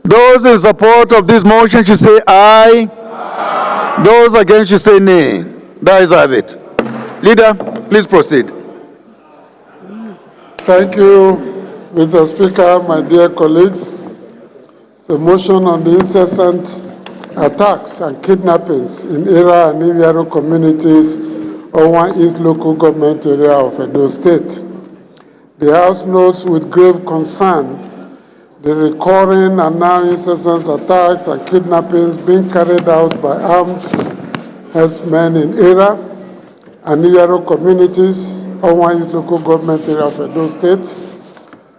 Those in support of this motion should say aye. Aye. Those against should say nay. That is it. Leader, please proceed. Thank you, Mr. Speaker, my dear colleagues. The motion on the incessant attacks and kidnappings in Era and Iviaro communities of one East local government area of Edo State. The House notes with grave concern the recurring and now incessant attacks and kidnappings being carried out by armed herdsmen in Era and Iviaro communities of one East local government area of Edo State.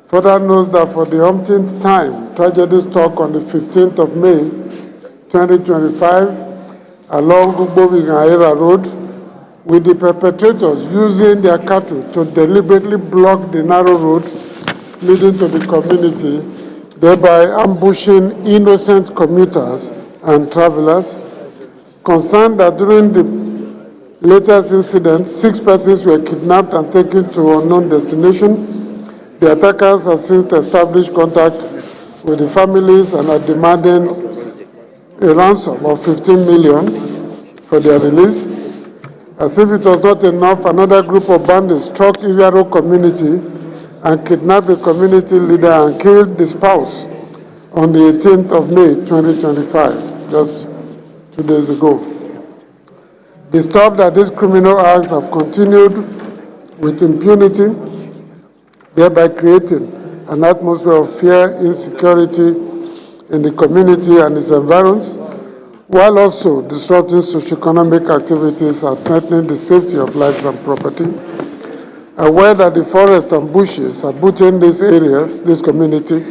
Further notes that for the umpteenth time, tragedy struck on the 15th of May, 2025, along Gombe-Era Road, with the perpetrators using their cattle to deliberately block the narrow road leading to the community, thereby ambushing innocent commuters and travelers. Concerned that during the latest incident, 6 persons were kidnapped and taken to unknown destination. The attackers have since established contact with the families and are demanding a ransom of 15 million for their release. As if it was not enough, another group of bandits struck Iviaro community and kidnapped the community leader and killed the spouse on the 18th of May, 2025, just 2 days ago. Disturbed that these criminal acts have continued with impunity, thereby creating an atmosphere of fear, insecurity in the community and its environs, while also disrupting socioeconomic activities and threatening the safety of lives and property. Aware that the forest and bushes abutting these areas, this community,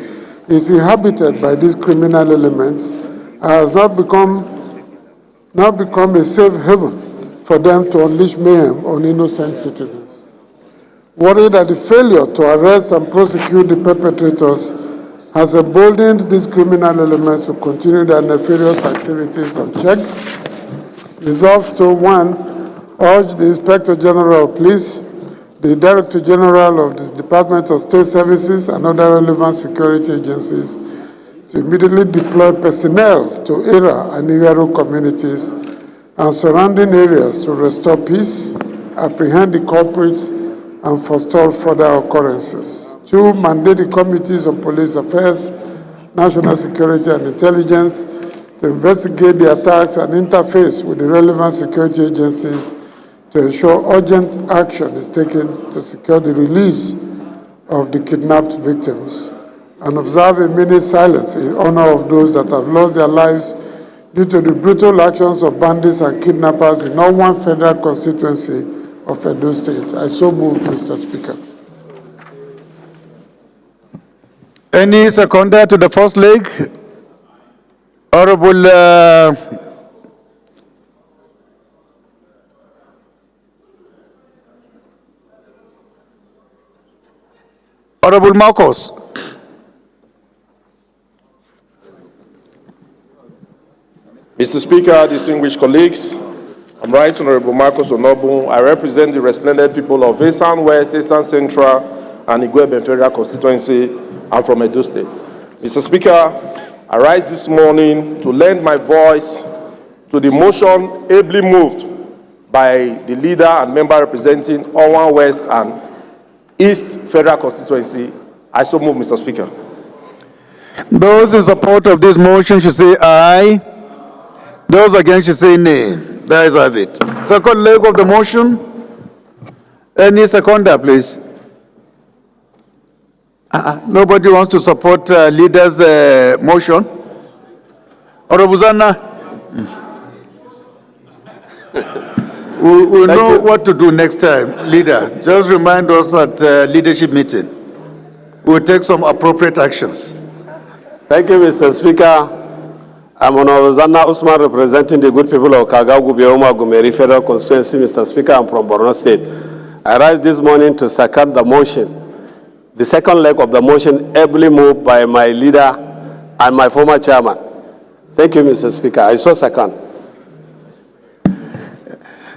is inhabited by these criminal elements and has now become a safe haven for them to unleash mayhem on innocent citizens. Worried that the failure to arrest and prosecute the perpetrators has emboldened these criminal elements to continue their nefarious activities unchecked, resolves to 1, urge the Inspector General of Police, the Director General of the Department of State Services and other relevant security agencies to immediately deploy personnel to Era and Iviaro communities and surrounding areas to restore peace, apprehend the culprits, and forestall further occurrences. 2, mandate the committees on police affairs, national security and intelligence to investigate the attacks and interface with the relevant security agencies to ensure urgent action is taken to secure the release of the kidnapped victims, and observe a minute's silence in honor of those that have lost their lives due to the brutal actions of bandits and kidnappers in all one federal constituency of Edo State. I so move, Mr. Speaker. Any seconder to the first leg? Honorable Honorable Marcos. Mr. Speaker, distinguished colleagues, I'm Right Honorable Marcos Onobu. I represent the resplendent people of Esan West, Esan Central, and Igwebe Federal Constituency. I'm from Edo State. Mr. Speaker, I rise this morning to lend my voice to the motion ably moved by the leader and member representing Owan West and East Federal Constituency. I so move, Mr. Speaker. Those in support of this motion should say aye. Those against should say nay. That is it. Second leg of the motion. Any seconder, please. Nobody wants to support leader's motion. Honorable Zanna. We'll know what to do next time, leader. Just remind us at leadership meeting. We'll take some appropriate actions. Thank you, Mr. Speaker. I'm Honorable Zanna Usman, representing the good people of Kagagu, Bioma, Gombe Federal Constituency. Mr. Speaker, I'm from Borno State. I rise this morning to second the motion. The second leg of the motion, ably moved by my leader and my former chairman. Thank you, Mr. Speaker. I so second.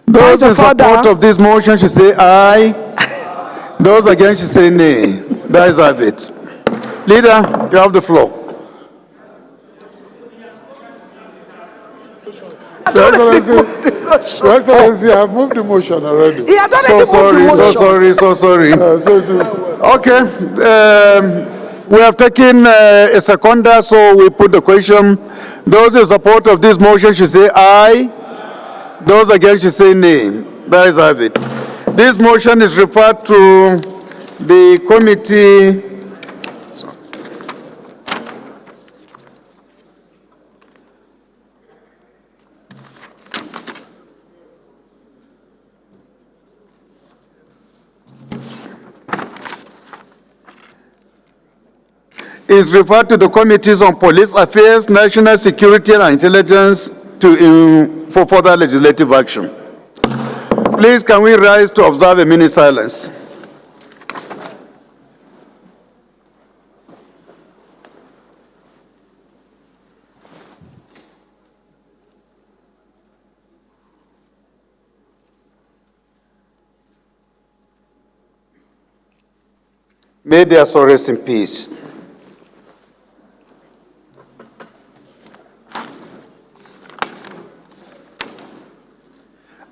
Those in support of this motion should say aye. Those against should say nay. That is it. Leader, you have the floor. Your Excellency, I have moved the motion already. He had already So moved the sorry, motion. so sorry. So it is. Okay, we have taken a seconder, so we put the question. Those in support of this motion should say aye. Those against should say nay. That is have it. This motion is referred to the committee. Is referred to the committees on police affairs, national security and intelligence for further legislative action. Please, can we rise to observe a minute silence? May their soul rest in peace.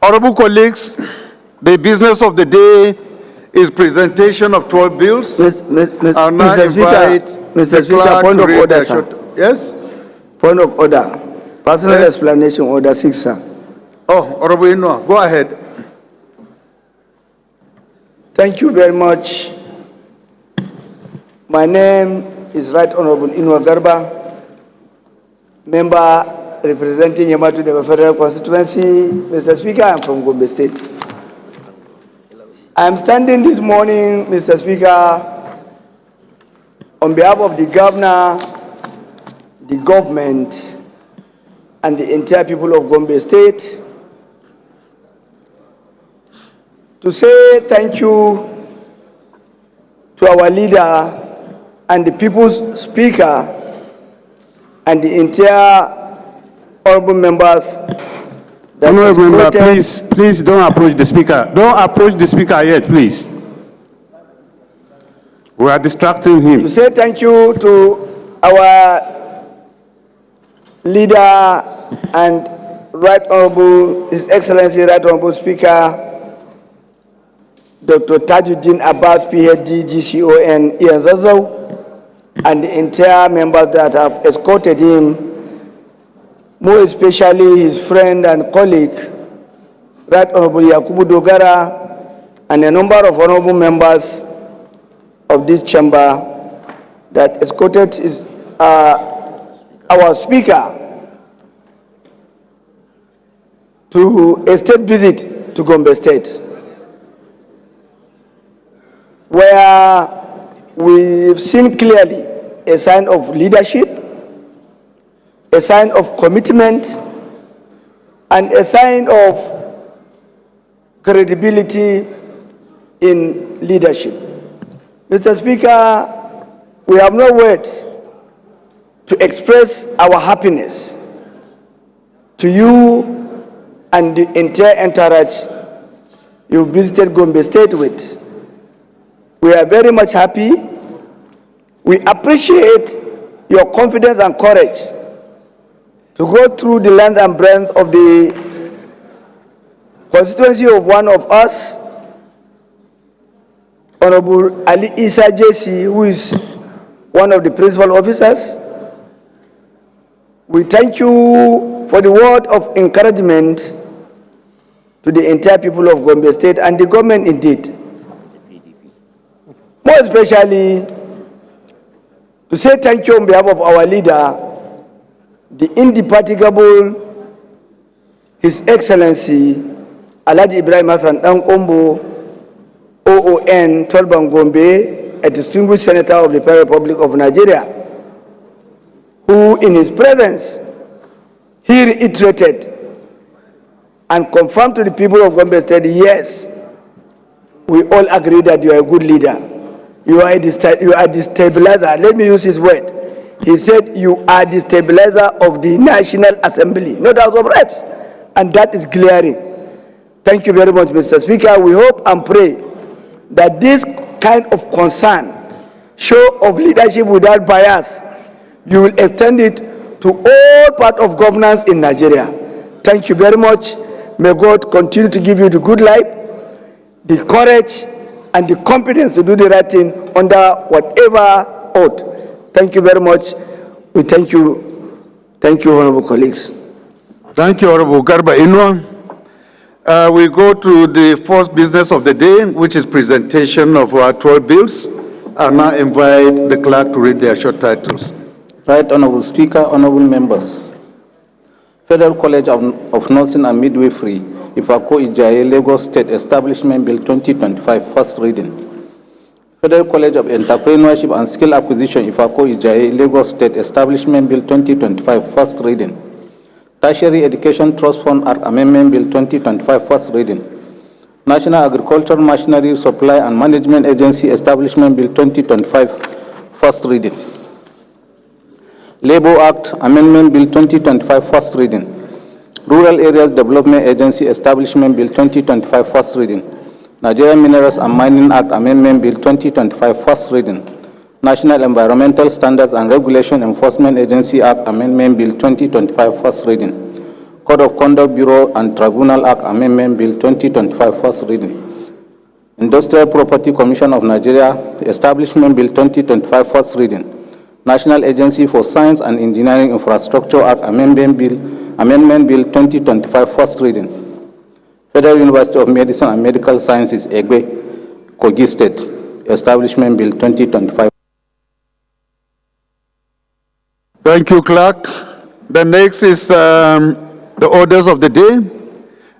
Honorable colleagues, the business of the day is presentation of 12 bills. I'll now invite Mr. the Speaker, clerk point to of read order, the sir. short- Yes? Point of order. Personal Yes. explanation, order 6, sir. Oh, Honorable Inua, go ahead. Thank you very much. My name is Right Honorable Inua Garba, member representing Yamatu Deva Federal Constituency. Mr. Speaker, I am from Gombe State. I am standing this morning, Mr. Speaker, on behalf of the governor, the government, and the entire people of Gombe State to say thank you to our leader and the people's speaker and the entire honorable members that Honorable member, escorted- please don't approach the speaker. Don't approach the speaker yet, please. We are distracting him. to say thank you to our leader and Right Honorable, His Excellency Right Honorable Speaker, Dr. Tajuddin Abbas, PhD, GCON, Ian Zazzau, and the entire members that have escorted him, more especially his friend and colleague, Right Honorable Yakubu Dogara, and a number of honorable members of this chamber that escorted our speaker to a state visit to Gombe State, where we've seen clearly a sign of leadership, a sign of commitment, and a sign of credibility in leadership. Mr. Speaker, we have no words to express our happiness to you and the entire entourage you visited Gombe State with. We are very much happy. We appreciate your confidence and courage to go through the length and breadth of the constituency of one of us, Honorable Ali Isa JC, who is one of the principal officers. We thank you for the word of encouragement to the entire people of Gombe State and the government indeed. More especially, to say thank you on behalf of our leader, the indefatigable His Excellency Alhaji Ibrahim Hassan Dankombo, OON, Tolban Gombe, a distinguished senator of the Federal Republic of Nigeria, who in his presence, he reiterated and confirmed to the people of Gombe State, yes, we all agree that you are a good leader. You are the stabilizer. Let me use his word. He said, you are the stabilizer of the National Assembly, not House of Reps. And that is glaring. Thank you very much, Mr. Speaker. We hope and pray that this kind of concern, show of leadership without bias, you will extend it to all part of governance in Nigeria. thank you very much. May God continue to give you the good life, the courage, and the confidence to do the right thing under whatever oath. Thank you very much. We thank you. Thank you, honorable colleagues. Thank you, Honorable Garba Inwa. We go to the first business of the day, which is presentation of our 12 bills. I now invite the clerk to read their short titles. Right Honorable Speaker, honorable members. Federal College of Nursing and Midwifery, Ifako Ijaye, Lagos State Establishment Bill 2025, first reading. Federal College of Entrepreneurship and Skill Acquisition, Ifako Ijaye, Lagos State Establishment Bill 2025, first reading. Tertiary Education Trust Fund Act Amendment Bill 2025, first reading. National Agricultural Machinery Supply and Management Agency Establishment Bill 2025, first reading. Labor Act Amendment Bill 2025, first reading. Rural Areas Development Agency Establishment Bill 2025, first reading. Nigerian Minerals and Mining Act Amendment Bill 2025, first reading. National Environmental Standards and Regulation Enforcement Agency Act Amendment Bill 2025, first reading. Code of Conduct Bureau and Tribunal Act Amendment Bill 2025, first reading. Industrial Property Commission of Nigeria Establishment Bill 2025, first reading. National Agency for Science and Engineering Infrastructure Act Amendment Bill 2025, first reading. Federal University of Medicine and Medical Sciences, Egbe, Kogi State, Establishment Bill 2025. Thank you, Clerk. The next is the orders of the day.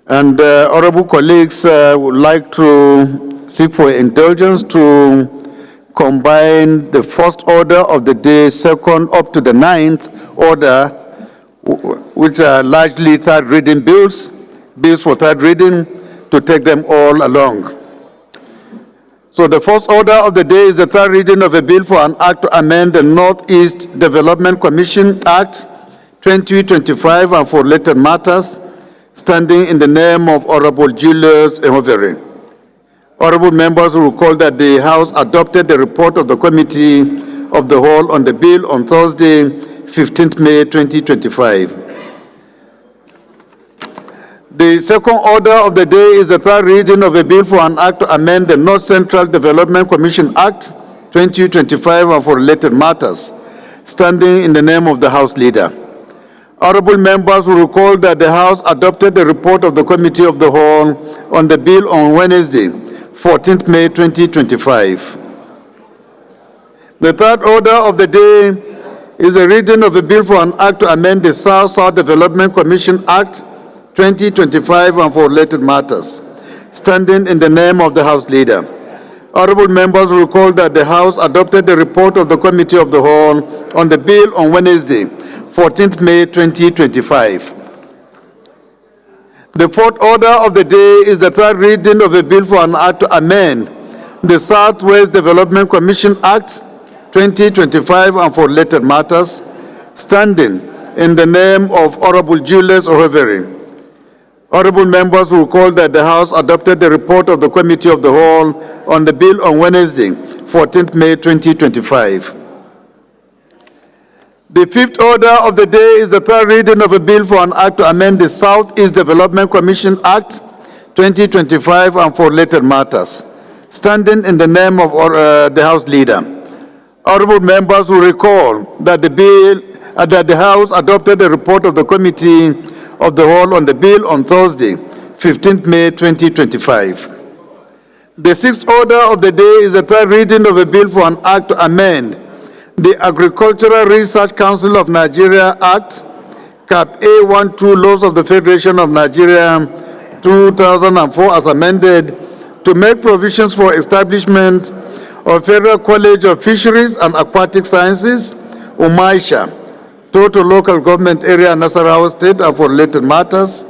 And honorable colleagues would like to seek for indulgence to combine the first order of the day, second up to the 9th order, which are largely third reading bills for third reading, to take them all along. So the first order of the day is the third reading of a bill for an act to amend the Northeast Development Commission Act 2025 and for related matters, standing in the name of Honorable Julius Ehovere. Honorable members will recall that the House adopted the report of the Committee of the Whole on the bill on Thursday, 15th May 2025. The second order of the day is the third reading of a bill for an act to amend the North Central Development Commission Act 2025 and for related matters, standing in the name of the House Leader. Honorable members will recall that the House adopted the report of the Committee of the Whole on the bill on Wednesday, 14th May 2025. The third order of the day is the reading of a bill for an act to amend the South-South Development Commission Act 2025 and for related matters, standing in the name of the House Leader. Honorable members will recall that the House adopted the report of the Committee of the Whole on the bill on Wednesday, 14th May 2025. The fourth order of the day is the third reading of a bill for an act to amend the Southwest Development Commission Act 2025 and for related matters, standing in the name of Honorable Julius Ehovere. Honorable members will recall that the House adopted the report of the Committee of the Whole on the bill on Wednesday, 14th May 2025. The fifth order of the day is the third reading of a bill for an act to amend the Southeast Development Commission Act 2025 and for related matters, standing in the name of the House Leader. Honorable members will recall that the House adopted the report of the Committee of the Whole on the bill on Thursday, 15th May 2025. The sixth order of the day is the third reading of a bill for an act to amend the Agricultural Research Council of Nigeria Act, Cap A12 Laws of the Federation of Nigeria 2004 as amended, to make provisions for establishment of Federal College of Fisheries and Aquatic Sciences, Umaisha, Total Local Government Area, Nasarawa State, and for related matters,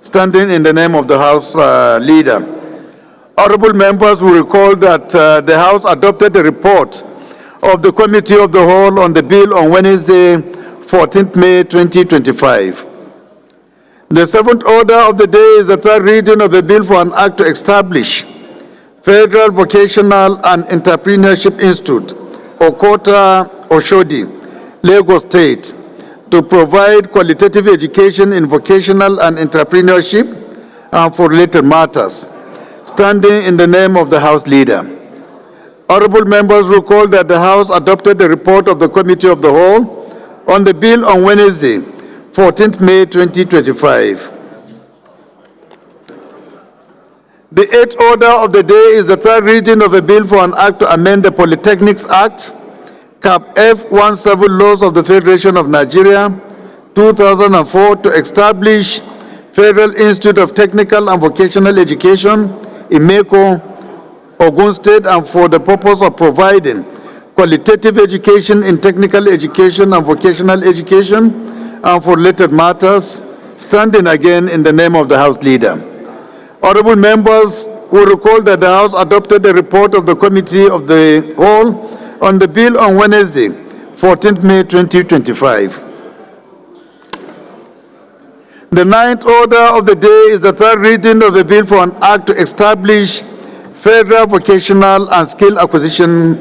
standing in the name of the House Leader. Honorable members will recall that the House adopted the report of the Committee of the Whole on the bill on Wednesday, 14th May 2025. The seventh order of the day is the third reading of a bill for an act to establish Federal Vocational and Entrepreneurship Institute, Okota Oshodi, Lagos State. to provide qualitative education in vocational and entrepreneurship and for related matters, standing in the name of the House Leader. Honorable members recall that the House adopted the report of the Committee of the Whole on the bill on Wednesday, 14th May 2025. The eighth order of the day is the third reading of a bill for an act to amend the Polytechnics Act, Cap F17 Laws of the Federation of Nigeria, 2004 to establish Federal Institute of Technical and Vocational Education, IMECO, Ogun State, and for the purpose of providing qualitative education in technical education and vocational education and for related matters, standing again in the name of the House Leader. Honorable members will recall that the House adopted the report of the Committee of the Whole on the bill on Wednesday, 14th May 2025. The ninth order of the day is the third reading of a bill for an act to establish Federal Vocational and Skill Acquisition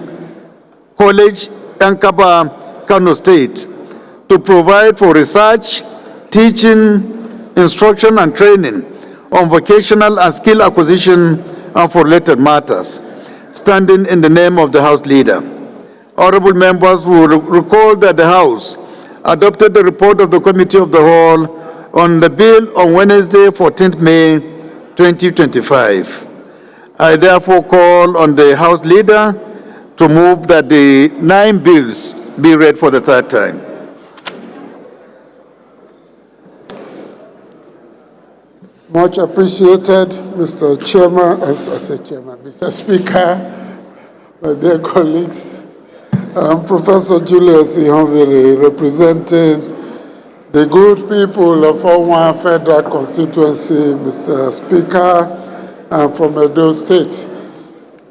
College, Yankaba, Kano State, to provide for research, teaching, instruction, and training on vocational and skill acquisition and for related matters, standing in the name of the House Leader. Honorable members will recall that the House adopted the report of the Committee of the Whole on the bill on Wednesday, 14th May 2025. I therefore call on the House Leader to move that the 9 bills be read for the third time. Much appreciated, Mr. Chairman, Mr. Speaker, my dear colleagues. Professor Julius Ihonviri, representing the good people of Onwa Federal Constituency, Mr. Speaker, and from Edo State.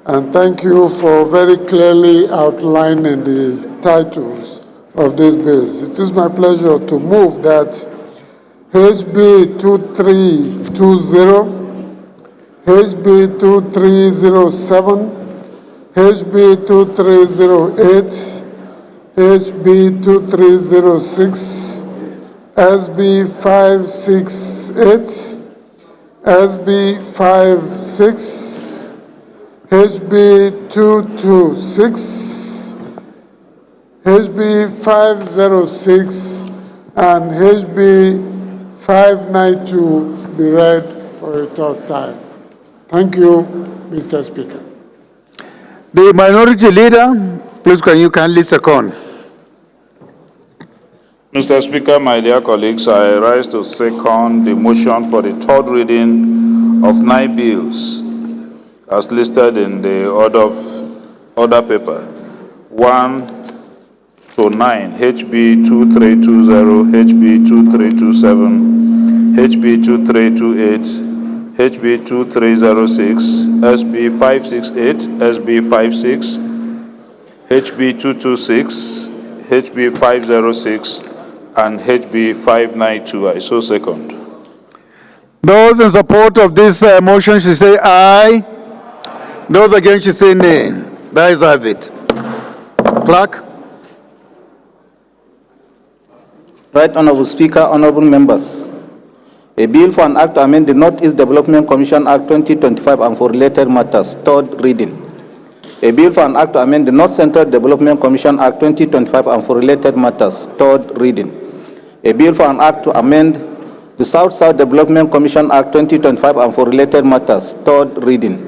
And thank you for very clearly outlining the titles of these bills. It is my pleasure to move that HB 2320, HB 2307, HB 2308, HB 2306, SB 568, SB 56, HB 226, HB 506, and HB 592 be read for a third time. Thank you, Mr. Speaker. The Minority Leader, please can you kindly second? Mr. Speaker, my dear colleagues, I rise to second the motion for the third reading of 9 bills as listed in the order paper 1 to 9, HB 2320, HB 2327, HB 2328, HB 2306, SB 568, SB 56, HB 226, HB 506, and HB 592. I so second. Those in support of this motion should say aye. Those against should say nay. That is have it. Clerk. Right Honorable Speaker, honorable members. A bill for an act to amend the Northeast Development Commission Act 2025 and for related matters, third reading. A bill for an act to amend the North Central Development Commission Act 2025 and for related matters, third reading. A bill for an act to amend the South-South Development Commission Act 2025 and for related matters, third reading.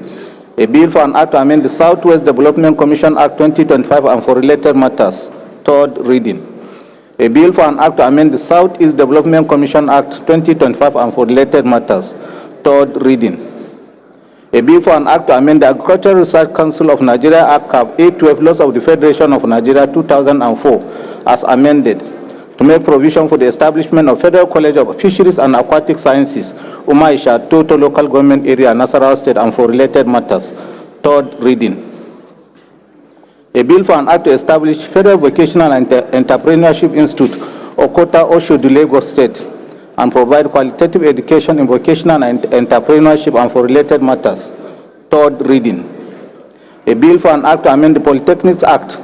A bill for an act to amend the Southwest Development Commission Act 2025 and for related matters, third reading. A bill for an act to amend the Southeast Development Commission Act 2025 and for related matters, third reading. A bill for an act to amend the Agricultural Research Council of Nigeria Act Cap A12 Laws of the Federation of Nigeria 2004 as amended to make provision for the establishment of Federal College of Fisheries and Aquatic Sciences, Umaisha, Toto Local Government Area, Nasarawa State, and for related matters, third reading. A bill for an act to establish Federal Vocational and Entrepreneurship Institute, Okota, Oshodu, Lagos State, and provide qualitative education in vocational and entrepreneurship and for related matters, third reading. A bill for an act to amend the Polytechnics Act,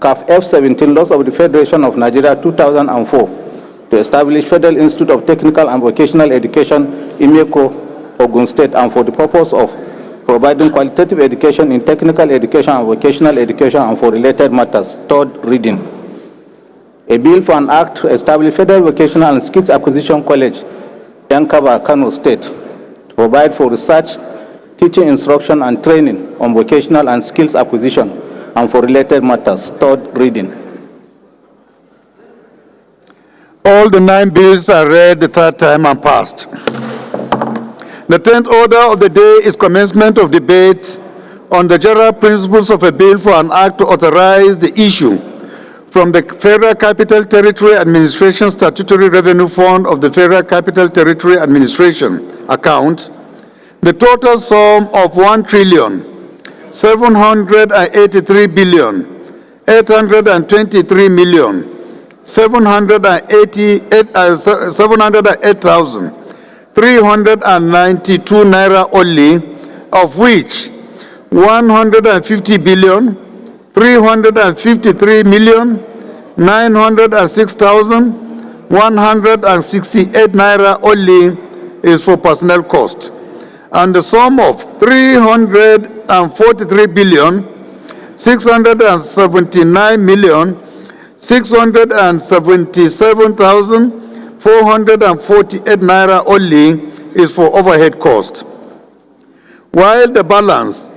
CAF F17 Laws of the Federation of Nigeria 2004, to establish Federal Institute of Technical and Vocational Education, IMECO, Ogun State, and for the purpose of providing qualitative education in technical education and vocational education and for related matters. Third reading. A bill for an act to establish Federal Vocational and Skills Acquisition College, Yankaba, Kano State, to provide for research, teaching, instruction, and training on vocational and skills acquisition and for related matters. Third reading. All the 9 bills are read the third time and passed. The 10th order of the day is commencement of debate on the general principles of a bill for an act to authorize the issue from the Federal Capital Territory Administration Statutory Revenue Fund of the Federal Capital Territory Administration account the total sum of 1,708,392 naira only, of which 150,353,906,168 naira only is for personnel cost, and the sum of 343,679,677,448 naira only is for overhead cost, while the balance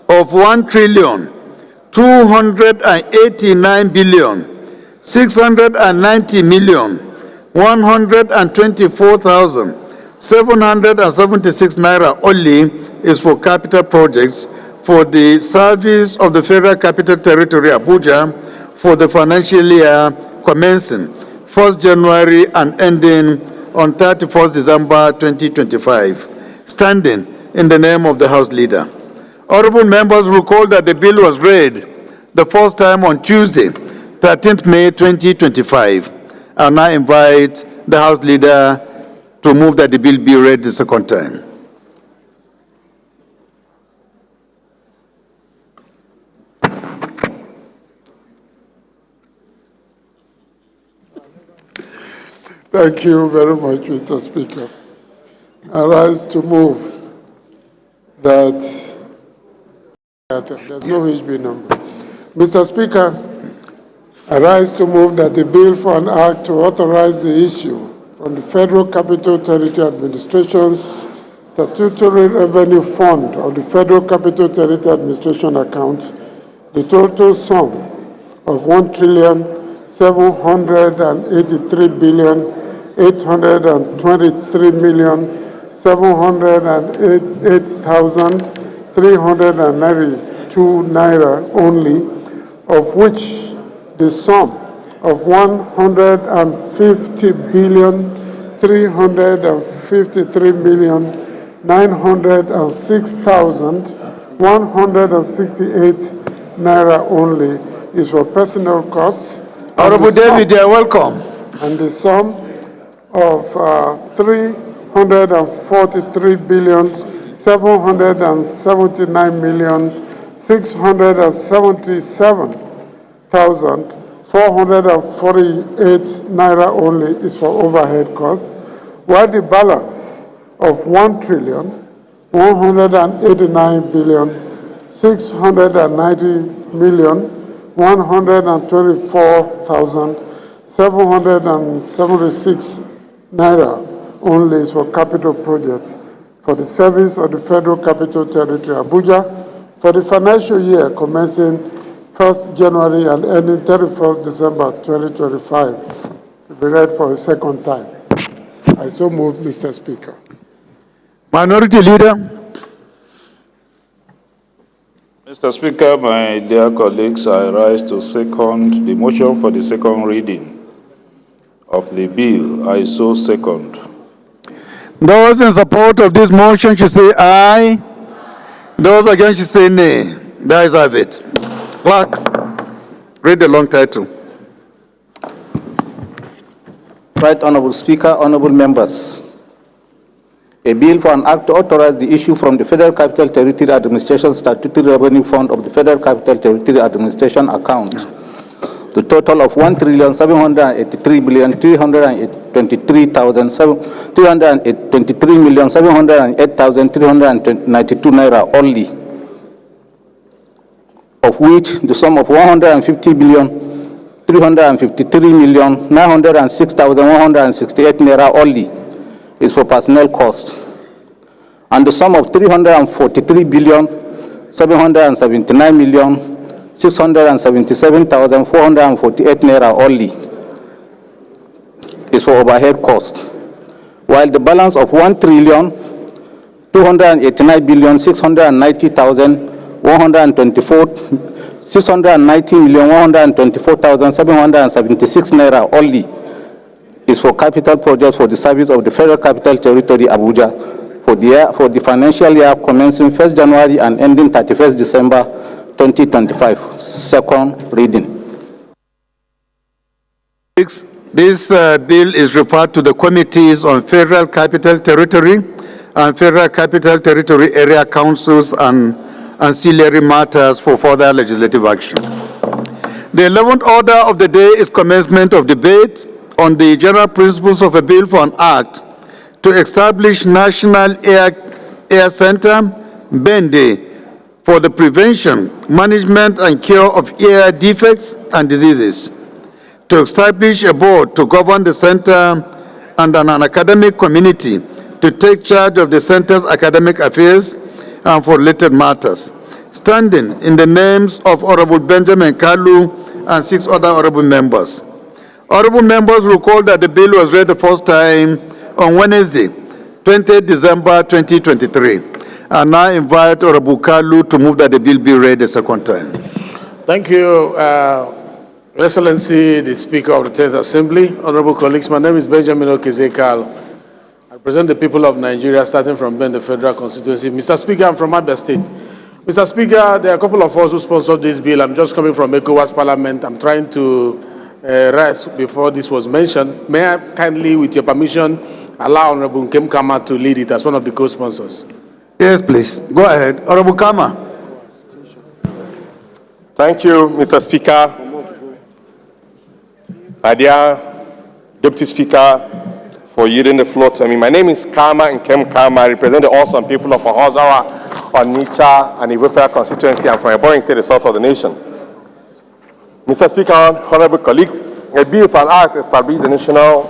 of 1,289,690,124,776 naira only is for capital projects for the service of the Federal Capital Territory, Abuja, for the financial year commencing 1st January and ending on 31st December 2025, standing in the name of the House Leader. Honorable members recall that the bill was read the first time on Tuesday, 13th May 2025. I now invite the House Leader to move that the bill be read the second time. Thank you very much, Mr. Speaker. I rise to move that there's no HB number. Mr. Speaker, I rise to move that the bill for an act to authorize the issue from the Federal Capital Territory Administration's Statutory Revenue Fund of the Federal Capital Territory Administration account the total sum of 1,783,823,708,392 naira only, of which the sum of 150,353,906,168 naira only is for personal costs. Honorable David, you are welcome. And the sum of 343,779,677,448 naira only is for overhead costs, while the balance of 1,089,690,124,776 naira only is for capital projects for the service of the Federal Capital Territory, Abuja, for the financial year commencing 1st January and ending 31st December 2025, to be read for a second time. I so move, Mr. Speaker. Minority Leader. Mr. Speaker, my dear colleagues, I rise to second the motion for the second reading of the bill. I so second. Those in support of this motion should say aye. Those against should say nay. The ayes have it. Clerk, read the long title. Right Honorable Speaker, honorable members. A bill for an act to authorize the issue from the Federal Capital Territory Administration Statutory Revenue Fund of the Federal Capital Territory Administration account to total of 1,783,308,392 naira only, of which the sum of 150,353,906,168 naira only is for personnel cost, and the sum of 343,779,677,448 naira only is for overhead cost, while the balance of 690,124,776 naira only is for capital projects for the service of the Federal Capital Territory, Abuja, for the financial year commencing 1st January and ending 31st December 2025. Second reading. This bill is referred to the committees on Federal Capital Territory and Federal Capital Territory area councils and ancillary matters for further legislative action. The 11th order of the day is commencement of debate on the general principles of a bill for an act to establish National Air Center, Bende, for the prevention, management, and cure of air defects and diseases, to establish a board to govern the center and an academic community to take charge of the center's academic affairs and for related matters, standing in the names of Honorable Benjamin Kalu and 6 other honorable members. Honorable members recall that the bill was read the first time on Wednesday, 20 December 2023. I now invite Honorable Kalu to move that the bill be read the second time. Thank you, Your Excellency, the Speaker of the 10th Assembly. Honorable colleagues, my name is Benjamin Okezekal. I represent the people of Nigeria, starting from Bende Federal Constituency. Mr. Speaker, I'm from Abia State. Mr. Speaker, there are a couple of us who sponsored this bill. I'm just coming from ECOWAS Parliament. I'm trying to rise before this was mentioned. May I kindly, with your permission, allow Honorable Nkem Kama to lead it as one of the co-sponsors? Yes, please. Go ahead. Honorable Kama. Thank you, Mr. Speaker. My dear Deputy Speaker, for yielding the floor to me. My name is Kama Nkem Kama. I represent the awesome people of Ohazawa, Onitsha, and Iwefera constituency. I'm from a boring state, the south of the nation. Mr. Speaker, honorable colleagues, a bill for an act established the National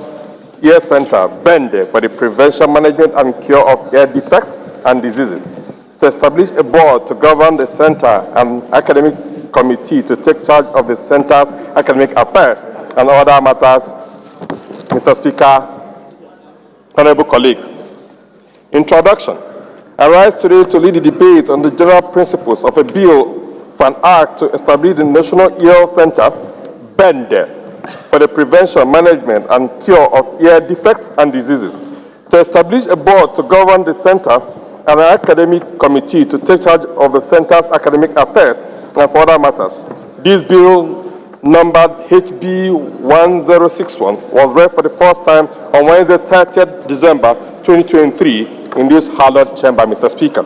Air Center, Bende, for the prevention, management, and cure of air defects and diseases, to establish a board to govern the center and academic committee to take charge of the center's academic affairs and other matters. Mr. Speaker, honorable colleagues, introduction. I rise today to lead the debate on the general principles of a bill for an act to establish the National Air Center, Bende, for the prevention, management, and cure of air defects and diseases, to establish a board to govern the center and an academic committee to take charge of the center's academic affairs and for other matters. This bill, numbered HB 1061, was read for the first time on Wednesday, 30th December 2023 in this hallowed chamber, Mr. Speaker.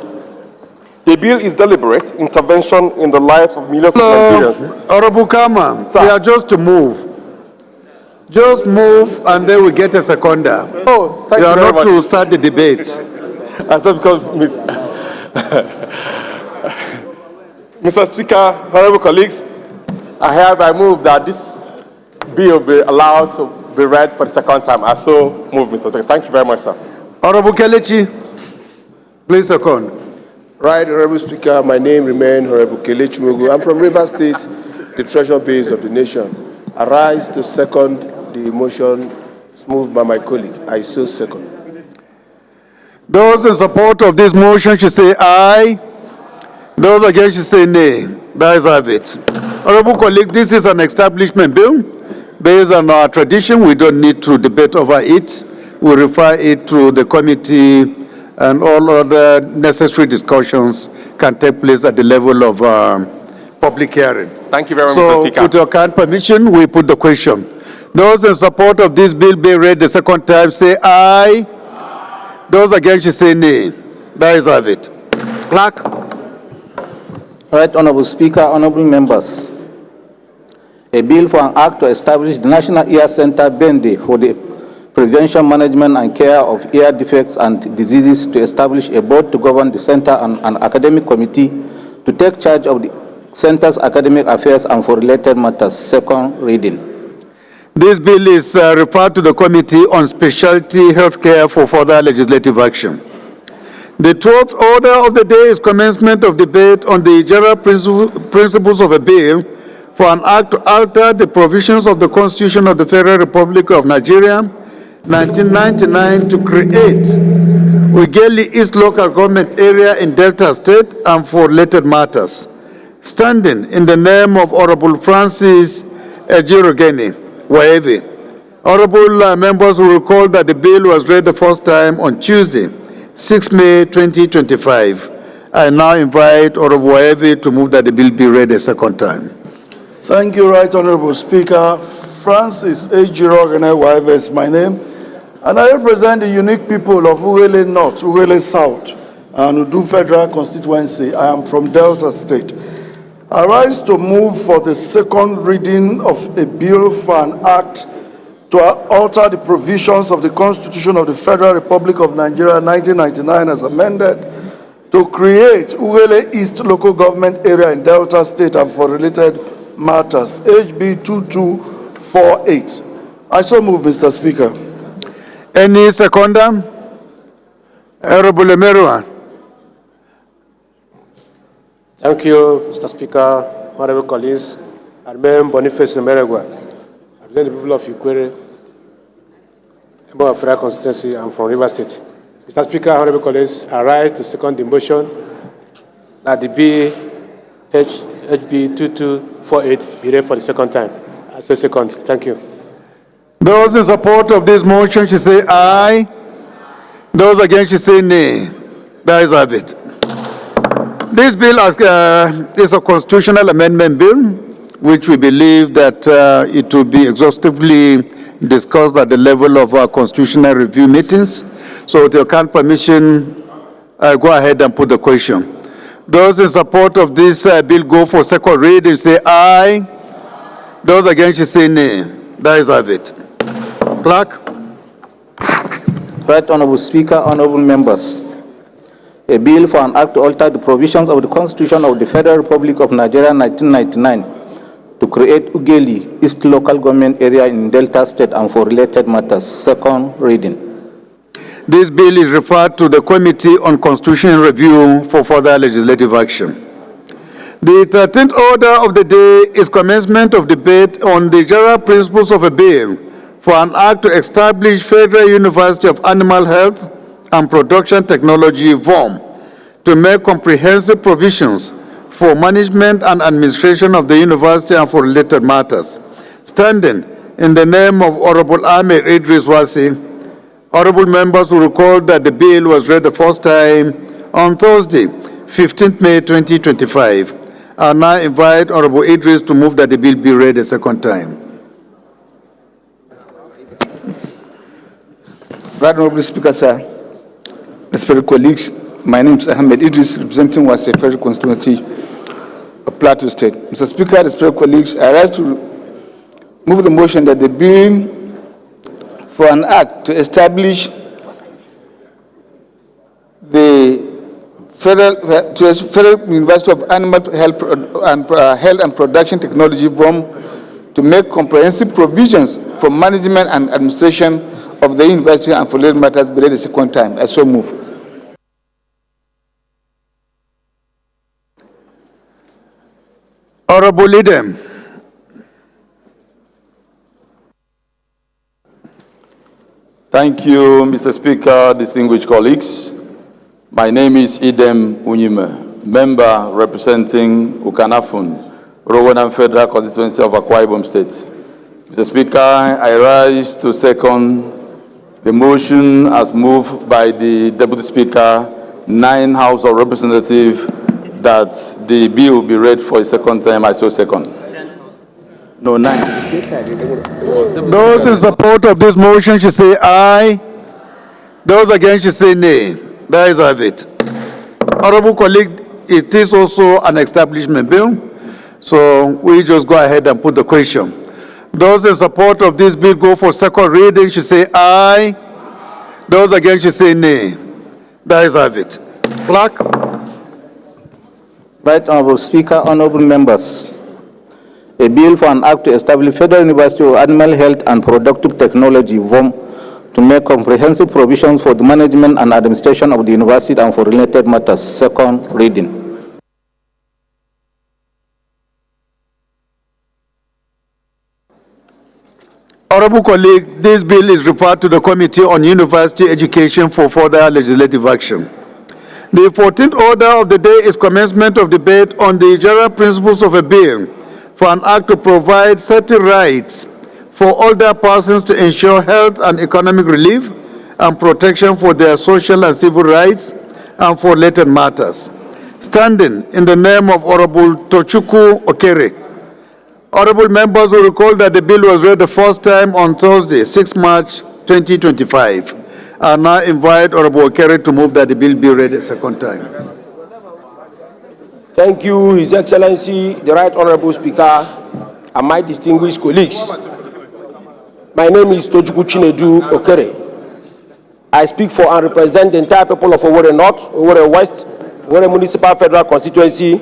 The bill is deliberate intervention in the lives of millions of Nigerians. Honorable Kama, we are just to move. Just move and then we get a seconder. Oh, thank you are very not much. to start the debate. I thought because Mr. Speaker, honorable colleagues, I hereby move that this bill be allowed to be read for the second time. I so move, Mr. Speaker. Thank you very much, sir. Honorable Kelechi, please second. Right, Honorable Speaker, my name remains Honorable Kelechi Mugu. I'm from Rivers State, the treasure base of the nation. I rise to second the motion moved by my colleague. I so second. Those in support of this motion should say aye. Those against should say nay. That is have it. Honorable colleague, this is an establishment bill. Based on our tradition, we don't need to debate over it. We refer it to the committee, and all other necessary discussions can take place at the level of public hearing. Thank you very much, So, Mr. Speaker. with your kind permission, we put the question. Those in support of this bill being read the second time say aye. Those against should say nay. That is have it. Clerk. All right, Honorable Speaker, honorable members. A bill for an act to establish the National Ear Center Bende for the prevention, management, and care of ear defects and diseases, to establish a board to govern the center and an academic committee to take charge of the center's academic affairs and for related matters. Second reading. This bill is referred to the Committee on Specialty Healthcare for further legislative action. The 12th order of the day is commencement of debate on the general principles of a bill for an act to alter the provisions of the Constitution of the Federal Republic of Nigeria, 1999, to create Ughelli East Local Government Area in Delta State and for related matters. Standing in the name of Honorable Francis Ejirogeni Waevi. Honorable members will recall that the bill was read the first time on Tuesday, 6 May 2025. I now invite Honorable Waevi to move that the bill be read a second time. Thank you, Right Honorable Speaker. Francis Ejirogeni Waevi is my name, and I represent the unique people of Ughelli North, Ughelli South, and Udu Federal Constituency. I am from Delta State. I rise to move for the second reading of a bill for an act to alter the provisions of the Constitution of the Federal Republic of Nigeria, 1999, as amended, to create Ughelli East Local Government Area in Delta State and for related matters, HB 2248. I so move, Mr. Speaker. Any seconder? Honorable Emerua. Thank you, Mr. Speaker, honorable colleagues. I remain Boniface Emeregwa. I represent the people of Ikwere, member of Federal Constituency. I'm from River State. Mr. Speaker, honorable colleagues, I rise to second the motion that the HB 2248 be read for the second time. I say second. Thank you. Those in support of this motion should say aye. Those against should say nay. That is have it. This bill is a constitutional amendment bill, which we believe that it will be exhaustively discussed at the level of our constitutional review meetings. So with your kind permission, I'll go ahead and put the question. Those in support of this bill go for second reading, say aye. Those against you say nay. That is have it. Clerk. Right Honorable Speaker, honorable members. A bill for an act to alter the provisions of the Constitution of the Federal Republic of Nigeria, 1999, to create Ughelli East Local Government Area in Delta State and for related matters. Second reading. This bill is referred to the Committee on Constitutional Review for further legislative action. The 13th order of the day is commencement of debate on the general principles of a bill for an act to establish Federal University of Animal Health and Production Technology, VOM, to make comprehensive provisions for management and administration of the university and for related matters. Standing in the name of Honorable Ahmed Idris Wasi, honorable members will recall that the bill was read the first time on Thursday, 15th May 2025. I now invite Honorable Idris to move that the bill be read a second time. Right Honorable Speaker, sir. Respected colleagues, my name is Ahmed Idris, representing Wase Federal Constituency of Plateau State. Mr. Speaker, respected colleagues, I rise to move the motion that the bill for an act to establish the Federal University of Animal Health and Production Technology, VOM, to make comprehensive provisions for management and administration of the university and for related matters be read the second time. I so move. Honorable Idem. Thank you, Mr. Speaker, distinguished colleagues. My name is Idem Unyime, member representing Ukanafun, Rowanam Federal Constituency of Akwa Ibom State. Mr. Speaker, I rise to second the motion as moved by the Deputy Speaker, 9 House of Representatives, that the bill be read for a second time. I so second. No, 9. Those in support of this motion should say aye. Those against should say nay. That is have it. Honorable colleague, it is also an establishment bill. So we just go ahead and put the question. Those in support of this bill go for second reading should say aye. Those against should say nay. That is have it. Clerk. Right Honorable Speaker, honorable members. A bill for an act to establish Federal University of Animal Health and Productive Technology, VOM, to make comprehensive provisions for the management and administration of the university and for related matters. Second reading. Honorable colleague, this bill is referred to the Committee on University Education for further legislative action. The 14th order of the day is commencement of debate on the general principles of a bill for an act to provide certain rights for older persons to ensure health and economic relief and protection for their social and civil rights and for related matters. Standing in the name of Honorable Tochukwu Okere. Honorable members will recall that the bill was read the first time on Thursday, 6 March 2025. I now invite Honorable Okere to move that the bill be read a second time. Thank you, His Excellency, the Right Honorable Speaker, and my distinguished colleagues. My name is Tochukwu Chinedu Okere. I speak for and represent the entire people of Owerri North, Owerri West, Owerri Municipal Federal Constituency.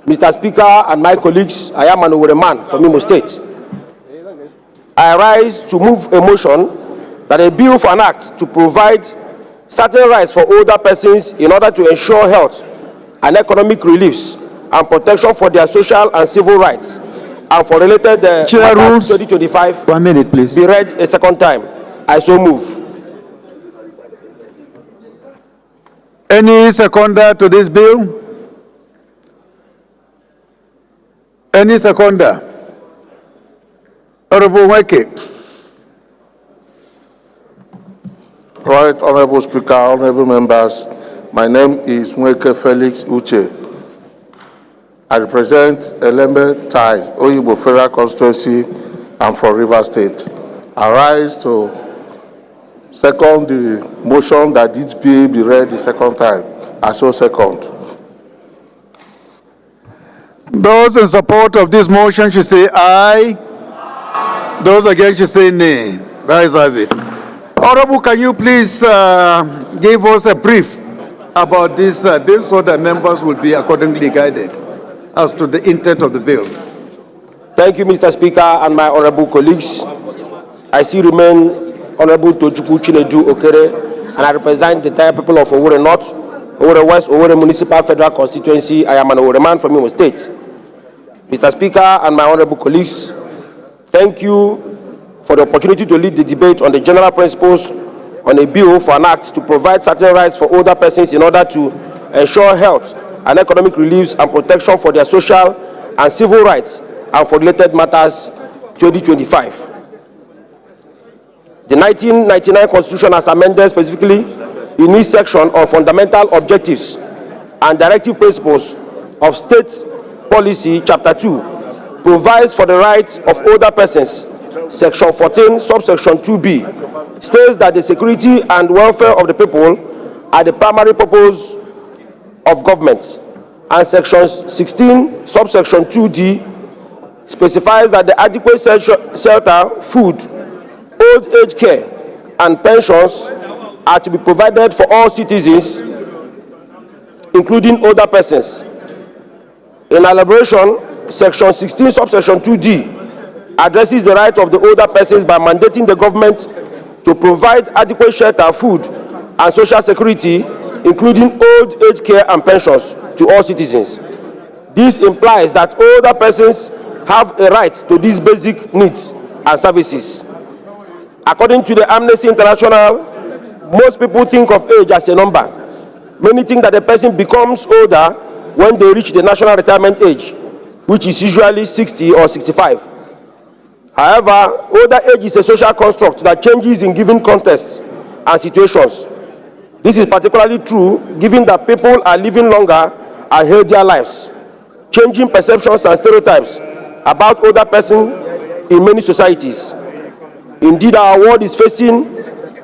Mr. Speaker and my colleagues, I am an Owerri man from Imo State. I rise to move a motion that a bill for an act to provide certain rights for older persons in order to ensure health and economic reliefs and protection for their social and civil rights and for related Chair rules 2025 1 minute, please. Be read a second time. I so move. Any seconder to this bill? Any seconder? Honorable Weke. Right, Honorable Speaker, honorable members, my name is Nweke Felix Uche. I represent Elembe Tai, Oyibo Federal Constituency, and from Rivers State. I rise to second the motion that this bill be read the second time. I so second. Those in support of this motion should say aye. Those against should say nay. That is have it. Honorable, can you please give us a brief about this bill so that members will be accordingly guided as to the intent of the bill? Thank you, Mr. Speaker, and my honorable colleagues. I still remain Honorable Tochukwu Chinedu Okere, and I represent the entire people of Owerri North, Owerri West, Owerri Municipal Federal Constituency. I am an Owerri man from Imo State. Mr. Speaker and my honorable colleagues, thank you for the opportunity to lead the debate on the general principles on a bill for an act to provide certain rights for older persons in order to ensure health and economic reliefs and protection for their social and civil rights and for related matters 2025. The 1999 Constitution, as amended specifically in its section on fundamental objectives and directive principles of state policy, chapter 2, provides for the rights of older persons. Section 14, subsection 2b, states that the security and welfare of the people are the primary purpose of government. And section 16, subsection 2d, specifies that the adequate shelter, food, old age care, and pensions are to be provided for all citizens, including older persons. In elaboration, section 16, subsection 2d, addresses the right of the older persons by mandating the government to provide adequate shelter, food, and social security, including old age care and pensions, to all citizens. This implies that older persons have a right to these basic needs and services. According to the Amnesty International, most people think of age as a number. Many think that a person becomes older when they reach the national retirement age, which is usually 60 or 65. However, older age is a social construct that changes in given contexts and situations. This is particularly true given that people are living longer and healthier lives, changing perceptions and stereotypes about older persons in many societies. Indeed, our world is facing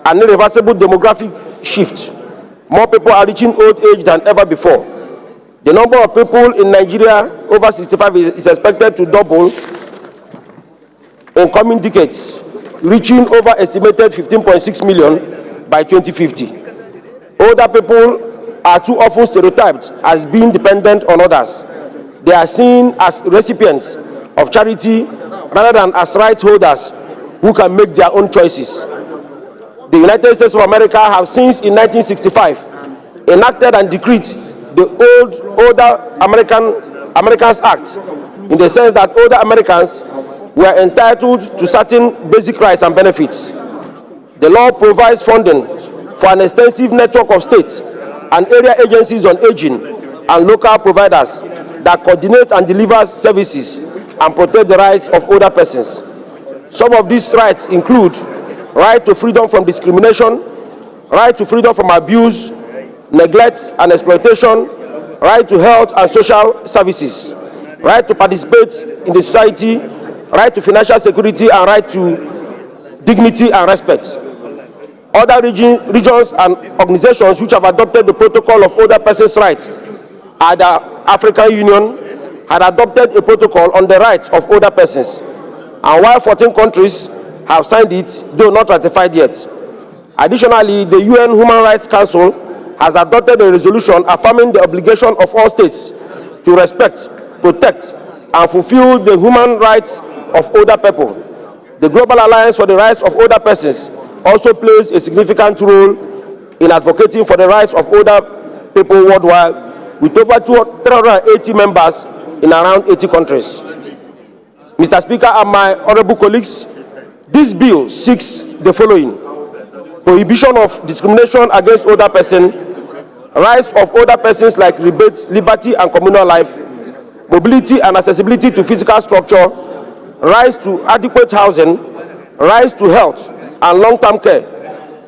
an irreversible demographic shift. More people are reaching old age than ever before. The number of people in Nigeria over 65 is expected to double in coming decades, reaching over estimated 15.6 million by 2050. Older people are too often stereotyped as being dependent on others. They are seen as recipients of charity rather than as rights holders who can make their own choices. The United States of America have since in 1965 enacted and decreed the Older Americans Act, in the sense that older Americans were entitled to certain basic rights and benefits. The law provides funding for an extensive network of state and area agencies on aging and local providers that coordinate and delivers services and protect the rights of older persons. Some of these rights include right to freedom from discrimination, right to freedom from abuse, neglect and exploitation, right to health and social services, right to participate in the society, right to financial security, and right to dignity and respect. Other regions and organizations which have adopted the protocol of older persons' rights are the African Union had adopted a protocol on the rights of older persons, and while 14 countries have signed it, though not ratified yet. Additionally, the UN Human Rights Council has adopted a resolution affirming the obligation of all states to respect, protect, and fulfill the human rights of older people. The Global Alliance for the Rights of Older Persons also plays a significant role in advocating for the rights of older people worldwide, with over 380 members in around 80 countries. Mr. Speaker and my honorable colleagues, this bill seeks the following: prohibition of discrimination against older persons, rights of older persons like liberty and communal life, mobility and accessibility to physical structure, rights to adequate housing, rights to health and long-term care,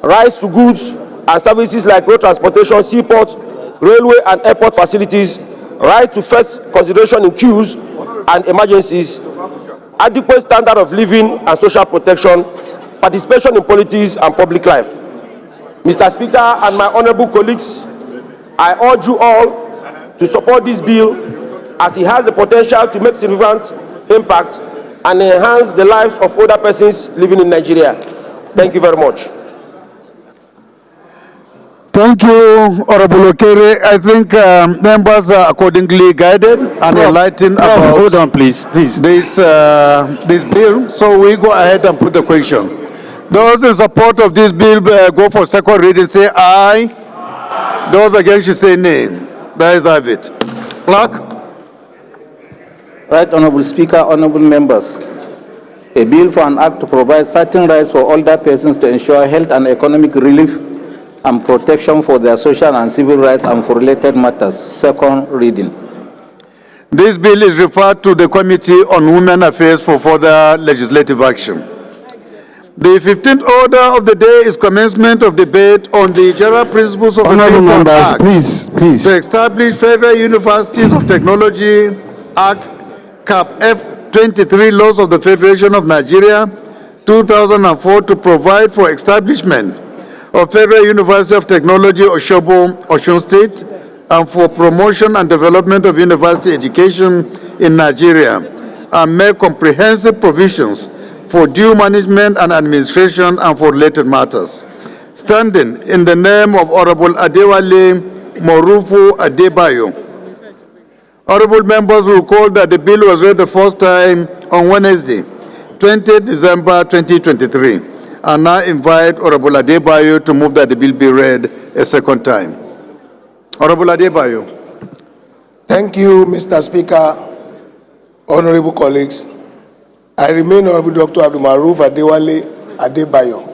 rights to goods and services like road transportation, seaport, railway and airport facilities, right to first consideration in queues and emergencies, adequate standard of living and social protection, participation in politics and public life. Mr. Speaker and my honorable colleagues, I urge you all to support this bill as it has the potential to make significant impact and enhance the lives of older persons living in Nigeria. Thank you very much. Thank you, Honorable Okere. I think members are accordingly guided and enlightened about hold on, please. this bill. So we go ahead and put the question. Those in support of this bill go for second reading, say aye. Those against should say nay. There is have it. Clerk. Right, Honorable Speaker, honorable members. A bill for an act to provide certain rights for older persons to ensure health and economic relief and protection for their social and civil rights and for related matters. Second reading. This bill is referred to the Committee on Women Affairs for further legislative action. The 15th order of the day is commencement of debate on the general principles of Honorable the members, Act please. to establish Federal Universities of Technology Act, Cap F23, Laws of the Federation of Nigeria, 2004, to provide for establishment of Federal University of Technology, Osogbo, Osun State, and for promotion and development of university education in Nigeria, and make comprehensive provisions for due management and administration and for related matters. Standing in the name of Honorable Adewale Morufu Adebayo, honorable members will recall that the bill was read the first time on Wednesday, 20 December 2023. I now invite Honorable Adebayo to move that the bill be read a second time. Honorable Adebayo. Thank you, Mr. Speaker, honorable colleagues. I remain Honorable Dr. Abdul Maruf Adewale Adebayo.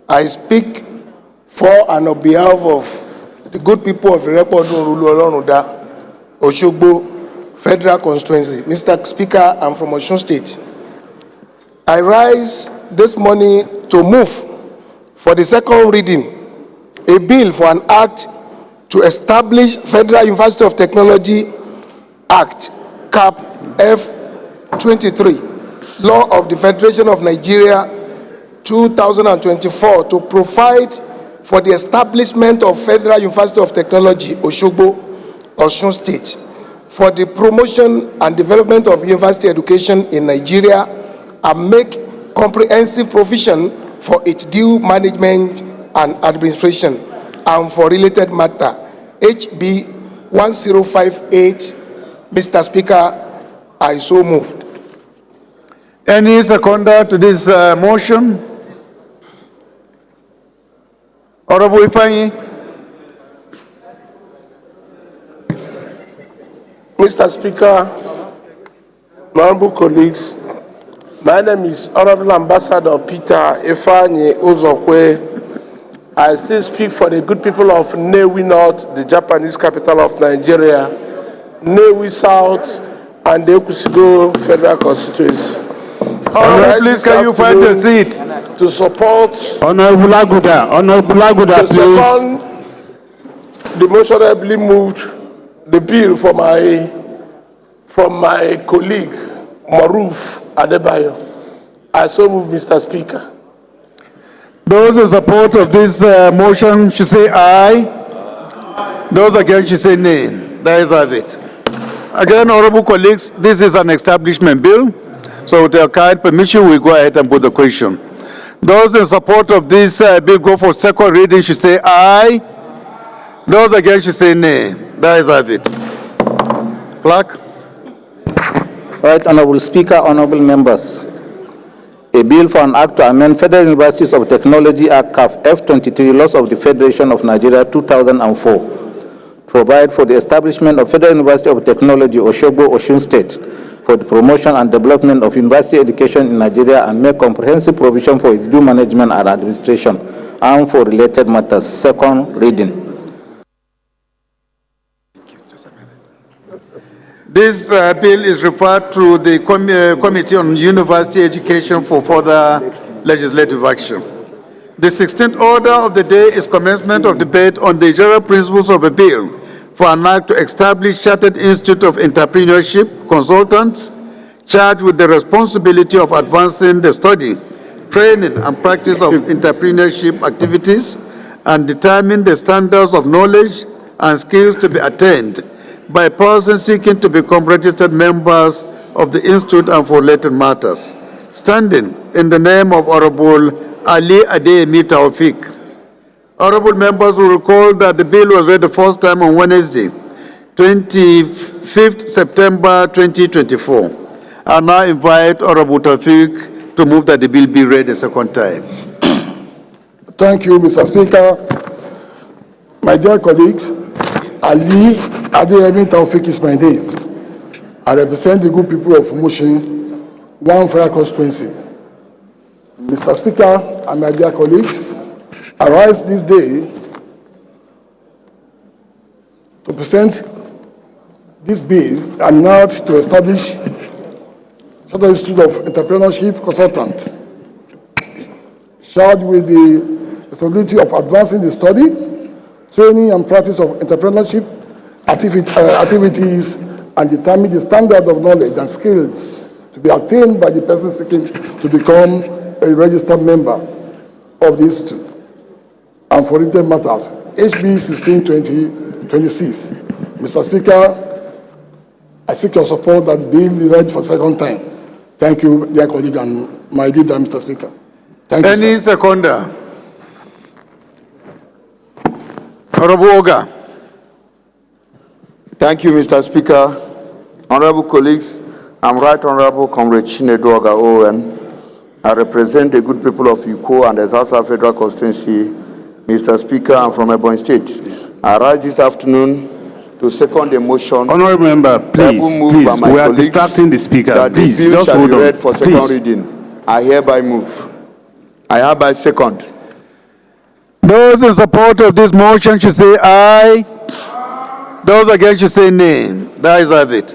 I speak for and on behalf of the good people of Irepodo Oluoloruda, Osogbo Federal Constituency. Mr. Speaker, I'm from Osun State. I rise this morning to move for the second reading a bill for an act to establish Federal University of Technology Act, Cap F23, Law of the Federation of Nigeria, 2024, to provide for the establishment of Federal University of Technology, Osogbo, Osun State, for the promotion and development of university education in Nigeria and make comprehensive provision for its due management and administration, and for related matter, HB 1058. Mr. Speaker, I so moved. Any seconder to this motion? Honorable Ifeanyi. Mr. Speaker, honorable colleagues, my name is Honorable Ambassador Peter Ifeanyi Uzokwe. I still speak for the good people of Nnewi North, the Japanese capital of Nigeria, Nnewi South, and the Ekusigo Federal Constituency. Honorable, please can you find a seat? To support. Honorable Aguda, to please. second the motion I believe moved the bill from my colleague Maruf Adebayo. I so move, Mr. Speaker. Those in support of this motion should say aye. Those against should say nay. There is have it. Again, honorable colleagues, this is an establishment bill. So with your kind permission, we go ahead and put the question. Those in support of this bill go for second reading should say aye. Those against should say nay. There is have it. Clerk. Right, Honorable Speaker, honorable members. A bill for an act to amend Federal Universities of Technology Act CAF F23 Laws of the Federation of Nigeria 2004. Provide for the establishment of Federal University of Technology Osogbo, Osun State, for the promotion and development of university education in Nigeria and make comprehensive provision for its due management and administration and for related matters. Second reading. This bill is referred to the Committee on University Education for further legislative action. The 16th order of the day is commencement of debate on the general principles of a bill for an act to establish Chartered Institute of Entrepreneurship consultants charged with the responsibility of advancing the study, training, and practice of entrepreneurship activities and determine the standards of knowledge and skills to be attained by persons seeking to become registered members of the Institute and for related matters. Standing in the name of Honorable Ali Adeyemi Taufik. Honorable members will recall that the bill was read the first time on Wednesday, 25th September 2024. I now invite Honorable Taufik to move that the bill be read a second time. Thank you, Mr. Speaker. My dear colleagues, Ali Adeyemi Taufik is my name. I represent the good people of Mushin, one Federal Constituency. Mr. Speaker and my dear colleagues, I rise this day to present this bill and not to establish Chartered Institute of Entrepreneurship consultants charged with the responsibility of advancing the study, training and practice of entrepreneurship activities and determine the standard of knowledge and skills to be attained by the person seeking to become a registered member of the Institute and for related matters, HB 16/2026. Mr. Speaker, I seek your support that the bill be read for the second time. Thank you, dear colleague and my dear Mr. Speaker. Thank you, Any seconder? Honorable Oga. Thank you, Mr. Speaker. Honorable colleagues, I'm Right Honorable Comrade Chinedu Oga Owen. I represent the good people of Uko and the Zaza Federal Constituency. Mr. Speaker, I'm from Ebonyi State. I rise this afternoon to second the motion. Honorable member, please, we are distracting the speaker. That Please, the bill just shall hold be on. read for second Please. reading. I hereby move. I hereby second. Those in support of this motion should say aye. Those against should say nay. There is have it.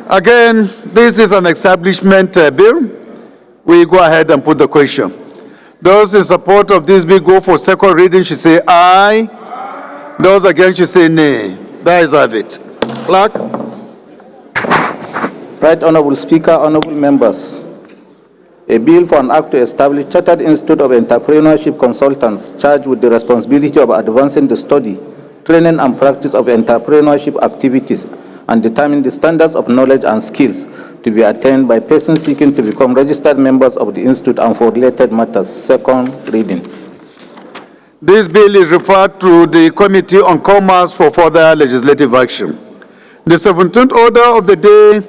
Again, this is an establishment bill. We go ahead and put the question. Those in support of this bill go for second reading should say aye. Those against should say nay. There is have it. Clerk. Right, Honorable Speaker, honorable members. A bill for an act to establish Chartered Institute of Entrepreneurship consultants charged with the responsibility of advancing the study, training and practice of entrepreneurship activities, and determine the standards of knowledge and skills to be attained by persons seeking to become registered members of the Institute and for related matters. Second reading. This bill is referred to the Committee on Commerce for further legislative action. The 17th order of the day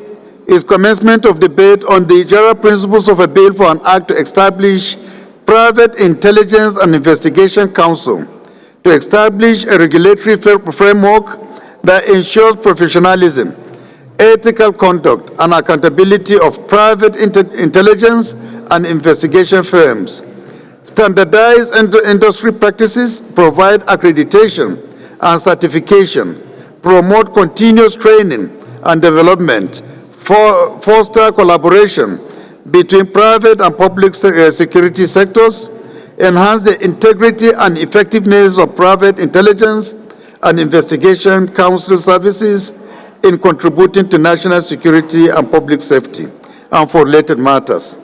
is commencement of debate on the general principles of a bill for an act to establish Private Intelligence and Investigation Council to establish a regulatory framework that ensures professionalism, ethical conduct, and accountability of private intelligence and investigation firms, standardize industry practices, provide accreditation and certification, promote continuous training and development, foster collaboration between private and public security sectors, enhance the integrity and effectiveness of private intelligence and investigation council services in contributing to national security and public safety, and for related matters.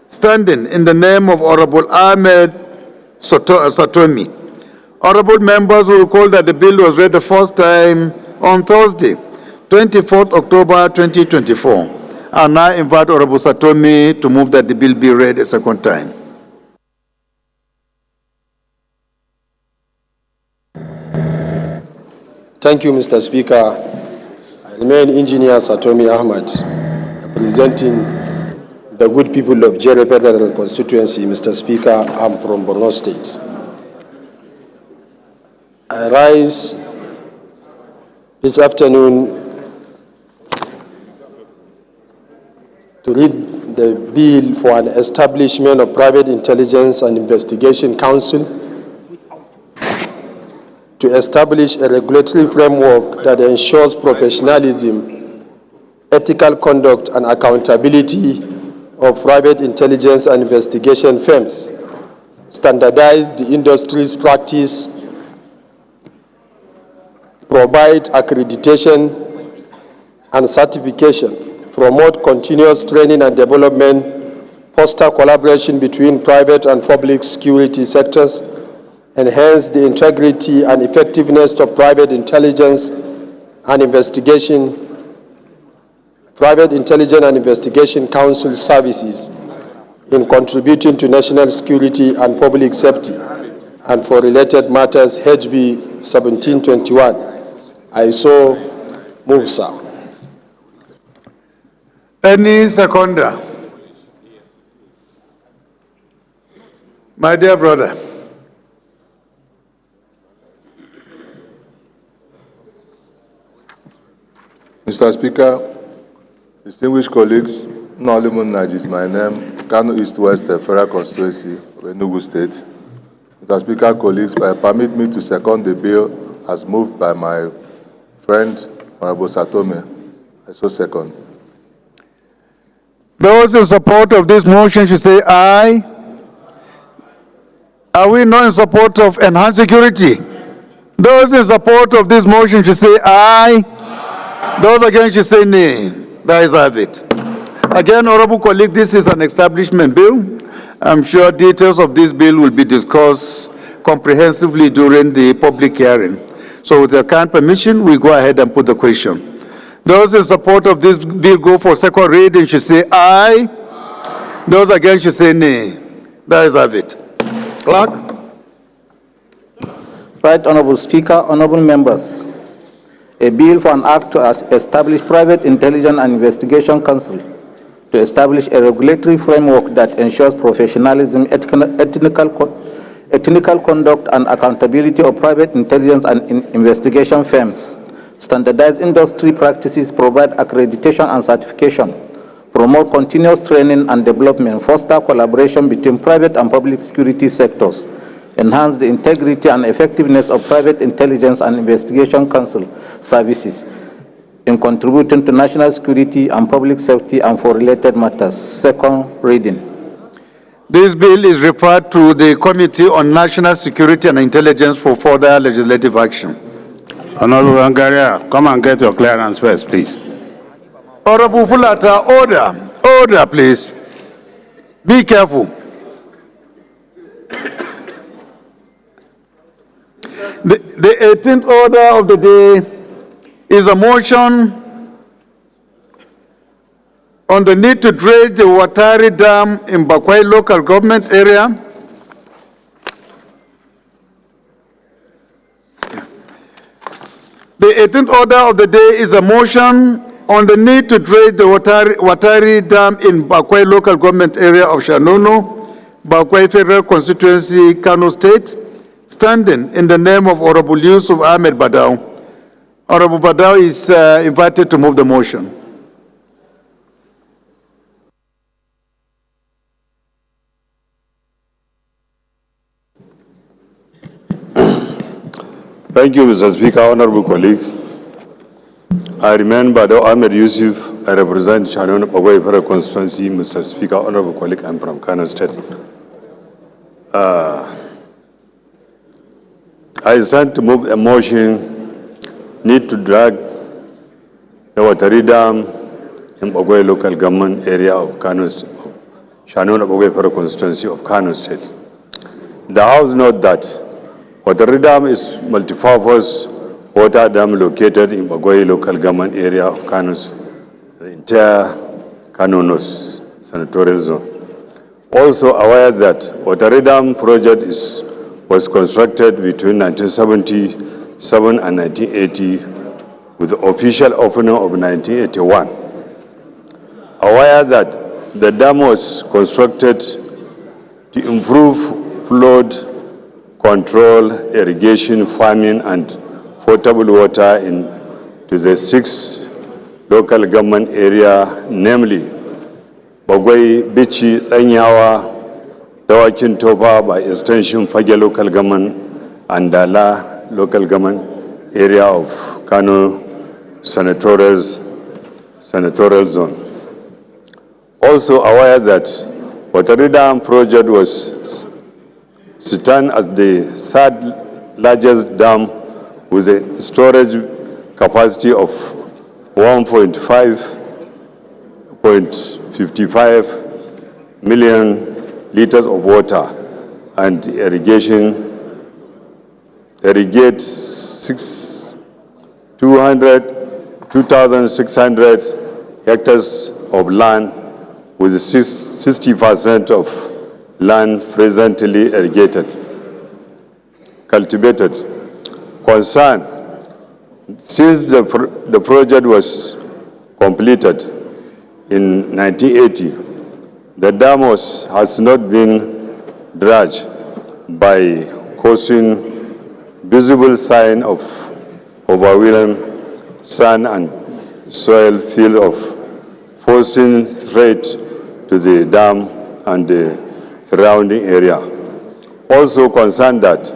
Standing in the name of Honorable Ahmed Satomi. Honorable members will recall that the bill was read the first time on Thursday, 24th October 2024. I now invite Honorable Satomi to move that the bill be read a second time. Thank you, Mr. Speaker. I remain Engineer Satomi Ahmad, representing the good people of Jere Federal Constituency. Mr. Speaker, I'm from Borno State. I rise this afternoon to read the bill for an establishment of Private Intelligence and Investigation Council to establish a regulatory framework that ensures professionalism, ethical conduct, and accountability of private intelligence and investigation firms, standardize the industry's practice, provide accreditation and certification, promote continuous training and development, foster collaboration between private and public security sectors, enhance the integrity and effectiveness of private intelligence and private intelligence and investigation council services in contributing to national security and public safety, and for related matters, HB 1721. I so move, sir. Any seconder? My dear brother. Mr. Speaker, distinguished colleagues, Nolimun Naji is my name, Kano East West Federal Constituency, Enugu State. Mr. Speaker, colleagues, permit me to second the bill as moved by my friend, Honorable Satome. I so second. Those in support of this motion should say aye. Are we not in support of enhanced security? Those in support of this motion should say aye. Those against should say nay. That is have it. Again, honorable colleague, this is an establishment bill. I'm sure details of this bill will be discussed comprehensively during the public hearing. So with your kind permission, we go ahead and put the question. Those in support of this bill go for second reading should say aye. Those against should say nay. That is have it. Clerk. Right, Honorable Speaker, honorable members. A bill for an act to establish Private Intelligence and Investigation Council to establish a regulatory framework that ensures professionalism, ethical conduct, and accountability of private intelligence and investigation firms, standardize industry practices, provide accreditation and certification, promote continuous training and development, foster collaboration between private and public security sectors, enhance the integrity and effectiveness of private intelligence and investigation council services in contributing to national security and public safety and for related matters. Second reading. This bill is referred to the Committee on National Security and Intelligence for further legislative action. Honorable Angaria, come and get your clearance first, please. Honorable Fulata, order. Order, please. Be careful. The 18th order of the day is a motion on the need to dredge the Watari Dam in Bakwai local government area. The 18th order of the day is a motion on the need to dredge the Watari Dam in Bakwai local government area of Shanono, Bakwai Federal Constituency, Kano State, standing in the name of Honorable Yusuf Ahmed Badao. Honorable Badao is invited to move the motion. Thank you, Mr. Speaker, honorable colleagues. I remain Badao Ahmed Yusuf. I represent Shanono Bakwai Federal Constituency. Mr. Speaker, honorable colleague, I'm from Kano State. I stand to move a motion need to drag the Watari Dam in Bakwai local government area of Kano State, Shanono Bakwai Federal Constituency of Kano State. The House note that Watari Dam is multi-purpose water dam located in Bakwai local government area of Kano, the entire Kano North senatorial zone. Also aware that Watari Dam project was constructed between 1977 and 1980 with the official opening of 1981. Aware that the dam was constructed to improve flood control, irrigation, farming, and potable water to the 6 local government area, namely Bagwai, Bichi, Tsanyawa, Dawakin Toba by extension Fage local government, and Dala local government area of Kano senatorial zone. Also aware that Watari Dam project was stand as the 3rd largest dam with a storage capacity of 1.55 million liters of water and irrigate 2,600 hectares of land with 60% of land presently irrigated, cultivated. Concern, since the project was completed in 1980, the dam has not been dredged by causing visible sign of overwhelming sand and soil field of forcing straight to the dam and the surrounding area. Also concerned that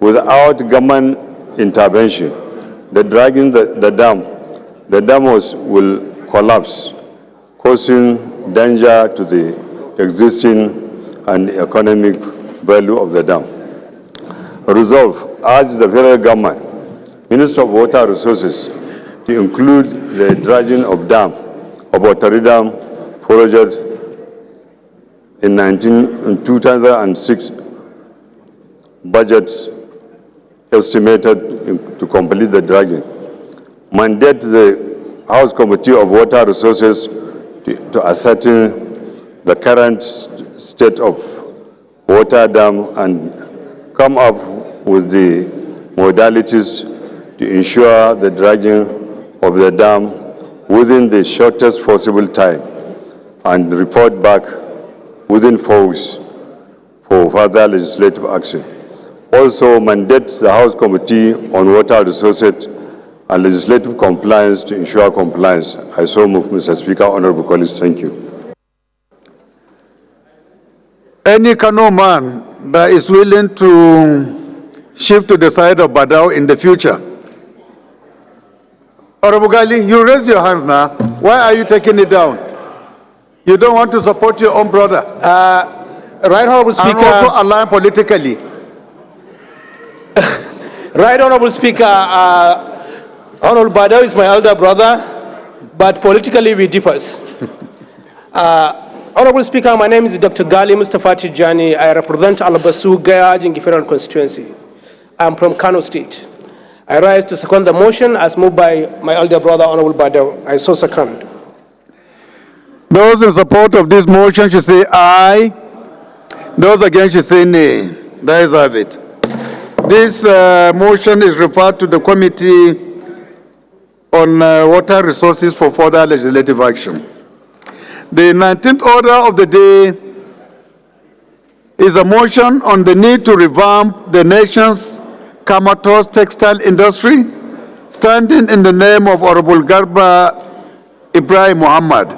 without government intervention, the dragging the dam will collapse, causing danger to the existing and economic value of the dam. Resolve, urge the federal government, Minister of Water Resources, to include the dredging of Watari Dam project in 2006 budget estimated to complete the dredging. Mandate the House Committee of Water Resources to ascertain the current state of water dam and come up with the modalities to ensure the dredging of the dam within the shortest possible time and report back within 4 weeks for further legislative action. Also mandate the House Committee on Water Resources and legislative compliance to ensure compliance. I so move, Mr. Speaker, honorable colleagues. Thank you. Any Kano man that is willing to shift to the side of Badao in the future? Honorable Gali, you raise your hands now. Why are you taking it down? You don't want to support your own brother? Right, Honorable Speaker. And also align politically. Right, Honorable Speaker. Honorable Badao is my elder brother, but politically we differ. Honorable Speaker, my name is Dr. Gali Mustafa Tijani. I represent Albasu Gaya Federal Constituency. I'm from Kano State. I rise to second the motion as moved by my elder brother, Honorable Badao. I so second. Those in support of this motion should say aye. Those against should say nay. The ayes have it. This motion is referred to the Committee on Water Resources for further legislative action. The 19th order of the day is a motion on the need to revamp the nation's comatose textile industry, standing in the name of Honorable Garba Ibrahim Muhammad.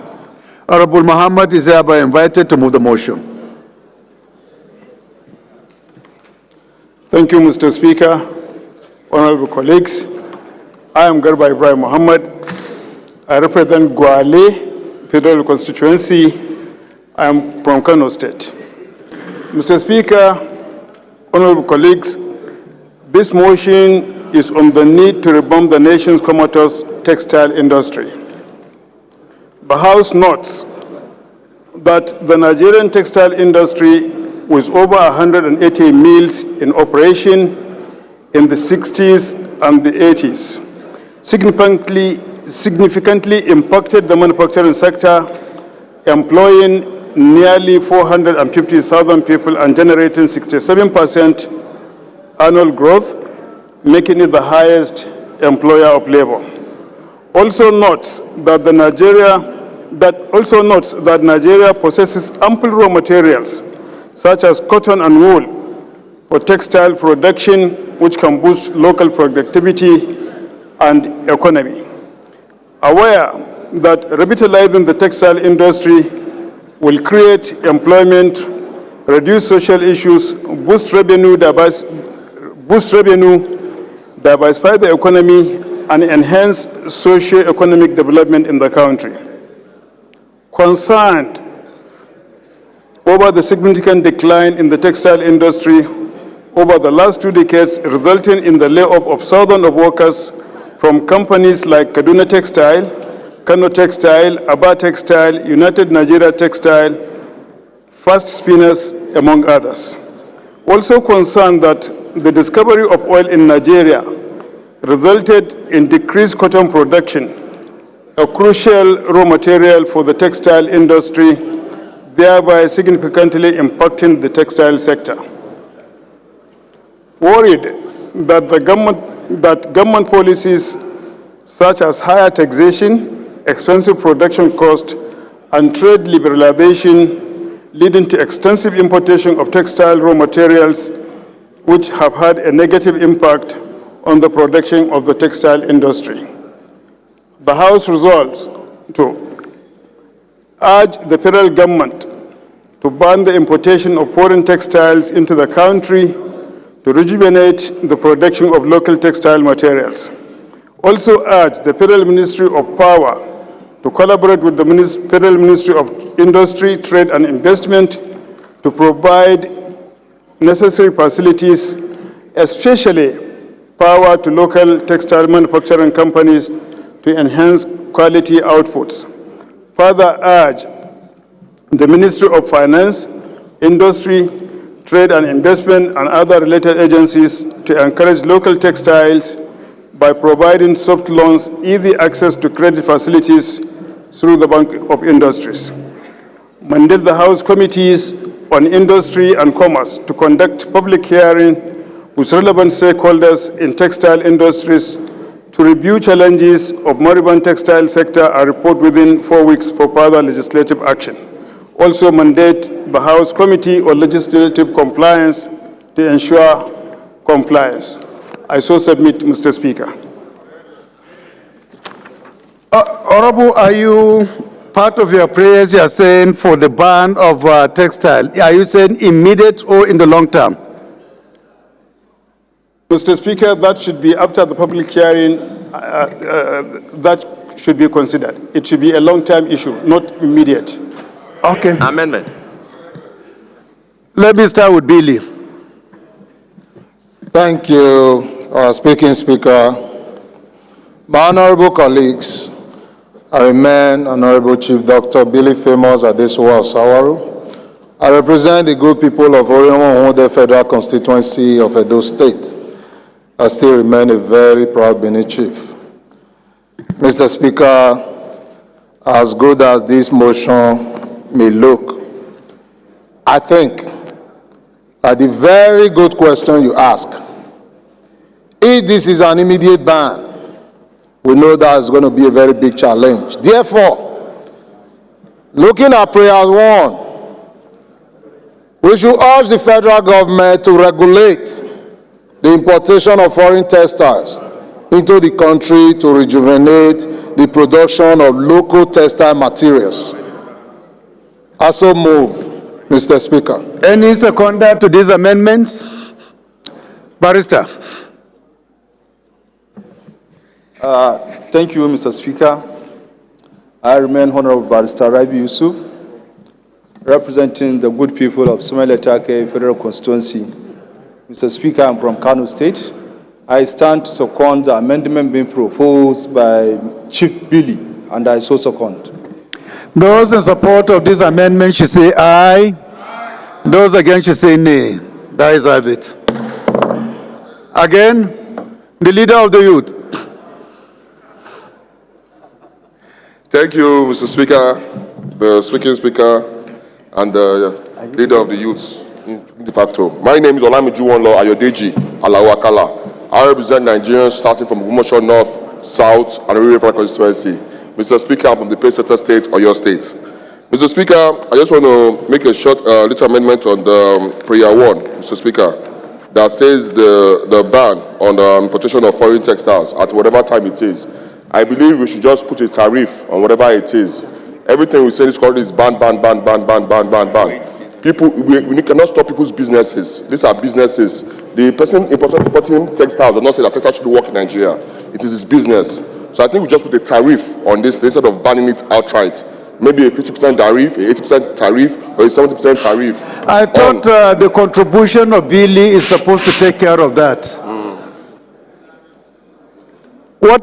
Honorable Muhammad is hereby invited to move the motion. Thank you, Mr. Speaker. Honorable colleagues, I am Garba Ibrahim Muhammad. I represent Gwale Federal Constituency. I am from Kano State. Mr. Speaker, honorable colleagues, this motion is on the need to revamp the nation's comatose textile industry. The House notes that the Nigerian textile industry, with over 180 mills in operation in the 60s and the 80s, significantly impacted the manufacturing sector, employing nearly 450,000 people and generating 67% annual growth, making it the highest employer of labor. Also notes that Nigeria possesses ample raw materials such as cotton and wool for textile production, which can boost local productivity and economy. Aware that revitalizing the textile industry will create employment, reduce social issues, boost revenue, diversify the economy, and enhance socio-economic development in the country. Concerned over the significant decline in the textile industry over the last 2 decades, resulting in the layoff of thousands of workers from companies like Kaduna Textile, Kano Textile, Aba Textile, United Nigeria Textile, Fast Spinners, among others. Also concerned that the discovery of oil in Nigeria resulted in decreased cotton production, a crucial raw material for the textile industry, thereby significantly impacting the textile sector. Worried that government policies such as higher taxation, expensive production cost, and trade liberalization leading to extensive importation of textile raw materials, which have had a negative impact on the production of the textile industry. The House resolves to urge the federal government to ban the importation of foreign textiles into the country to rejuvenate the production of local textile materials. Also urge the Federal Ministry of Power to collaborate with the Federal Ministry of Industry, Trade and Investment to provide necessary facilities, especially power to local textile manufacturing companies to enhance quality outputs. Further urge the Ministry of Finance, Industry, Trade and Investment and other related agencies to encourage local textiles by providing soft loans, easy access to credit facilities through the Bank of Industries. Mandate the House committees on industry and commerce to conduct public hearing with relevant stakeholders in textile industries to review challenges of moribund textile sector and report within 4 weeks for further legislative action. Also mandate the House Committee on Legislative Compliance to ensure compliance. I so submit, Mr. Speaker. Honorable, are you, part of your prayers you are saying for the ban of textile, are you saying immediate or in the long term? Mr. Speaker, that should be after the public hearing, that should be considered. It should be a long-term issue, not immediate. Okay. Amendment. Let me start with Billy. Thank you, Speaking Speaker. My honorable colleagues, I remain Honorable Chief Dr. Billy Famous Adesuwa Sawaru. I represent the good people of Oriomo Honde Federal Constituency of Edo State. I still remain a very proud Benin chief. Mr. Speaker, as good as this motion may look, I think that the very good question you ask, if this is an immediate ban, we know that's going to be a very big challenge. Therefore, looking at prayer 1, we should urge the federal government to regulate the importation of foreign textiles into the country to rejuvenate the production of local textile materials. I so move, Mr. Speaker. Any seconder to these amendments? Barrister. Thank you, Mr. Speaker. I remain Honorable Barrister Rabi Yusuf, representing the good people of Sumaila-Take Federal Constituency. Mr. Speaker, I'm from Kano State. I stand to second the amendment being proposed by Chief Billy, and I so second. Those in support of this amendment should say aye. Those against should say nay. That is it. Again, the leader of the youth. Thank you, Mr. Speaker, the speaking speaker, and the leader of the youths, de facto. My name is Olamiju Wonlo Ayodeji Alawakala. I represent Nigerians starting from Gombe North, South, and River constituency. Mr. Speaker, I'm from the Paysetter State, Oyo State. Mr. Speaker, I just want to make a short little amendment on the prayer 1, Mr. Speaker, that says the ban on the importation of foreign textiles at whatever time it is. I believe we should just put a tariff on whatever it is. Everything we say in this country is ban. People, we cannot stop people's businesses. These are businesses. The person importing textiles does not say that textiles should work in Nigeria. It is his business. So I think we just put a tariff on this instead of banning it outright. Maybe a 50% tariff, a 80% tariff, or a 70% tariff. I thought the contribution of Billy is supposed to take care of that. What,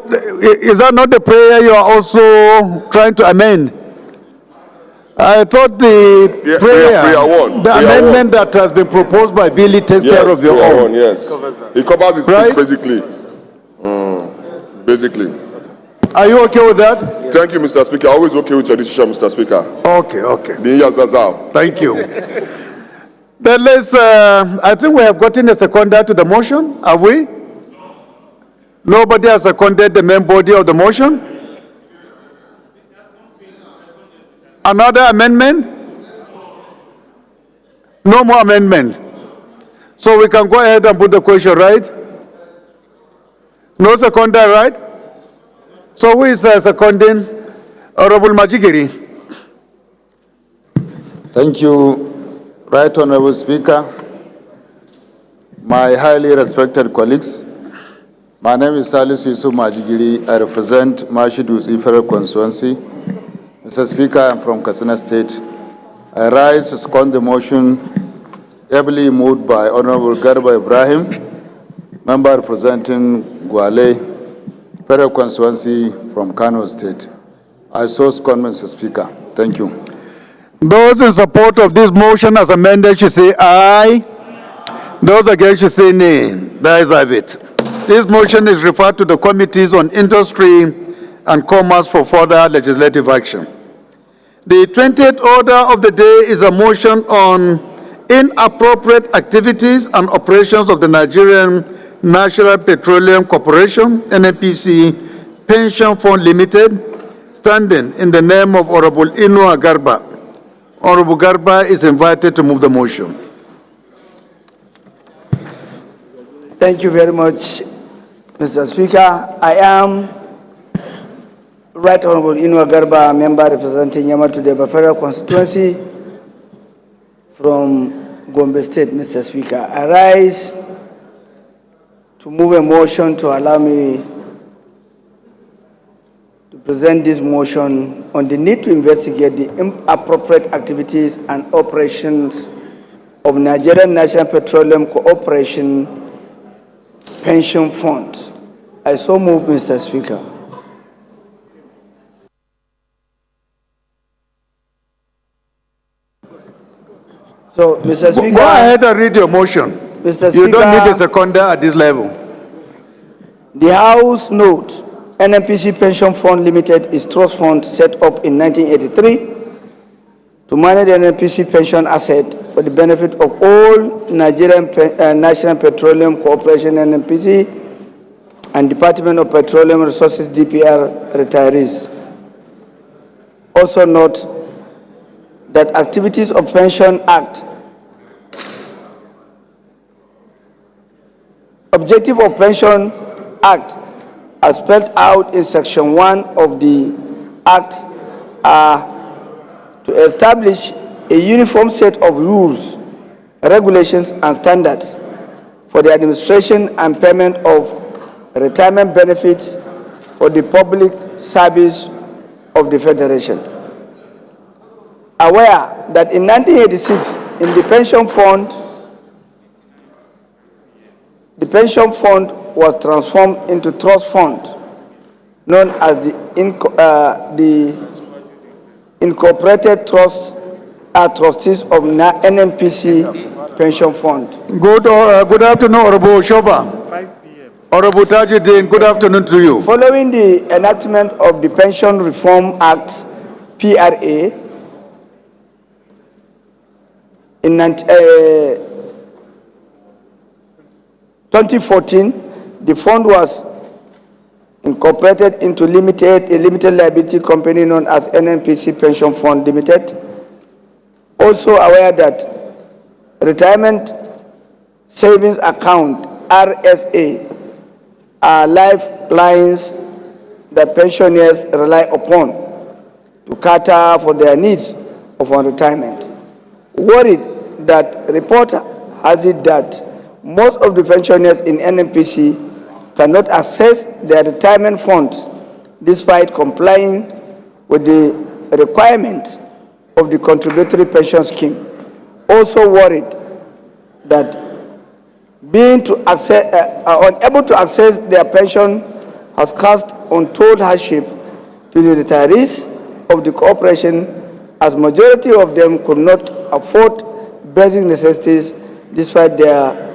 is that not the prayer you are also trying to amend? I thought the prayer amendment that has been proposed by Billy takes care of your own. Yes, it covers it, right? Basically. Basically. Are you okay with that? Thank you, Mr. Speaker. Always okay with your decision, Mr. Speaker. Okay. Thank you. Then let's, I think we have gotten a seconder to the motion, have we? Nobody has seconded the main body of the motion? Another amendment? No more amendment. So we can go ahead and put the question, right? No seconder, right? So who is seconding? Honorable Majigiri. Thank you, Right Honorable Speaker, my highly respected colleagues. My name is Salis Yusuf Majigiri. I represent Mashidus Ifere constituency. Mr. Speaker, I am from Katsina State. I rise to second the motion ably moved by Honorable Garba Ibrahim, member representing Gwale, Federal constituency from Kano State. I so second, Mr. Speaker. Thank you. Those in support of this motion as amended should say aye. Those against should say nay. That is it. This motion is referred to the Committees on Industry and Commerce for further legislative action. The 20th order of the day is a motion on inappropriate activities and operations of the Nigerian National Petroleum Corporation, NNPC, Pension Fund Limited, standing in the name of Honorable Inua Garba. Honorable Garba is invited to move the motion. Thank you very much, Mr. Speaker. I am Right Honorable Inua Garba, member representing Yamatudeba Federal Constituency from Gombe State, Mr. Speaker. I rise to move a motion to allow me to present this motion on the need to investigate the inappropriate activities and operations of Nigerian National Petroleum Corporation Pension Fund. I so move, Mr. Speaker. So, Mr. Speaker... Go ahead and read your motion. Mr. Speaker, you don't need a seconder at this level. The House note NNPC Pension Fund Limited is trust fund set up in 1983 to manage the NNPC pension asset for the benefit of all Nigerian National Petroleum Corporation NNPC and Department of Petroleum Resources DPR retirees. Also note that activities of Pension Act, objective of Pension Act as spelled out in Section 1 of the Act are to establish a uniform set of rules, regulations, and standards for the administration and payment of retirement benefits for the public service of the Federation. Aware that in 1986, in the pension fund was transformed into trust fund, known as the Incorporated Trustees of NNPC Pension Fund. Good afternoon, Honorable Shoba. Honorable Tajuddin, good afternoon to you. Following the enactment of the Pension Reform Act, PRA, in 2014, the fund was incorporated into a limited liability company known as NNPC Pension Fund Limited. Also aware that retirement savings account, RSA, are lifelines that pensioners rely upon to cater for their needs upon retirement. Worried that report has it that most of the pensioners in NNPC cannot access their retirement funds despite complying with the requirements of the contributory pension scheme. Also worried that being unable to access their pension has caused untold hardship to the retirees of the corporation, as majority of them could not afford basic necessities despite their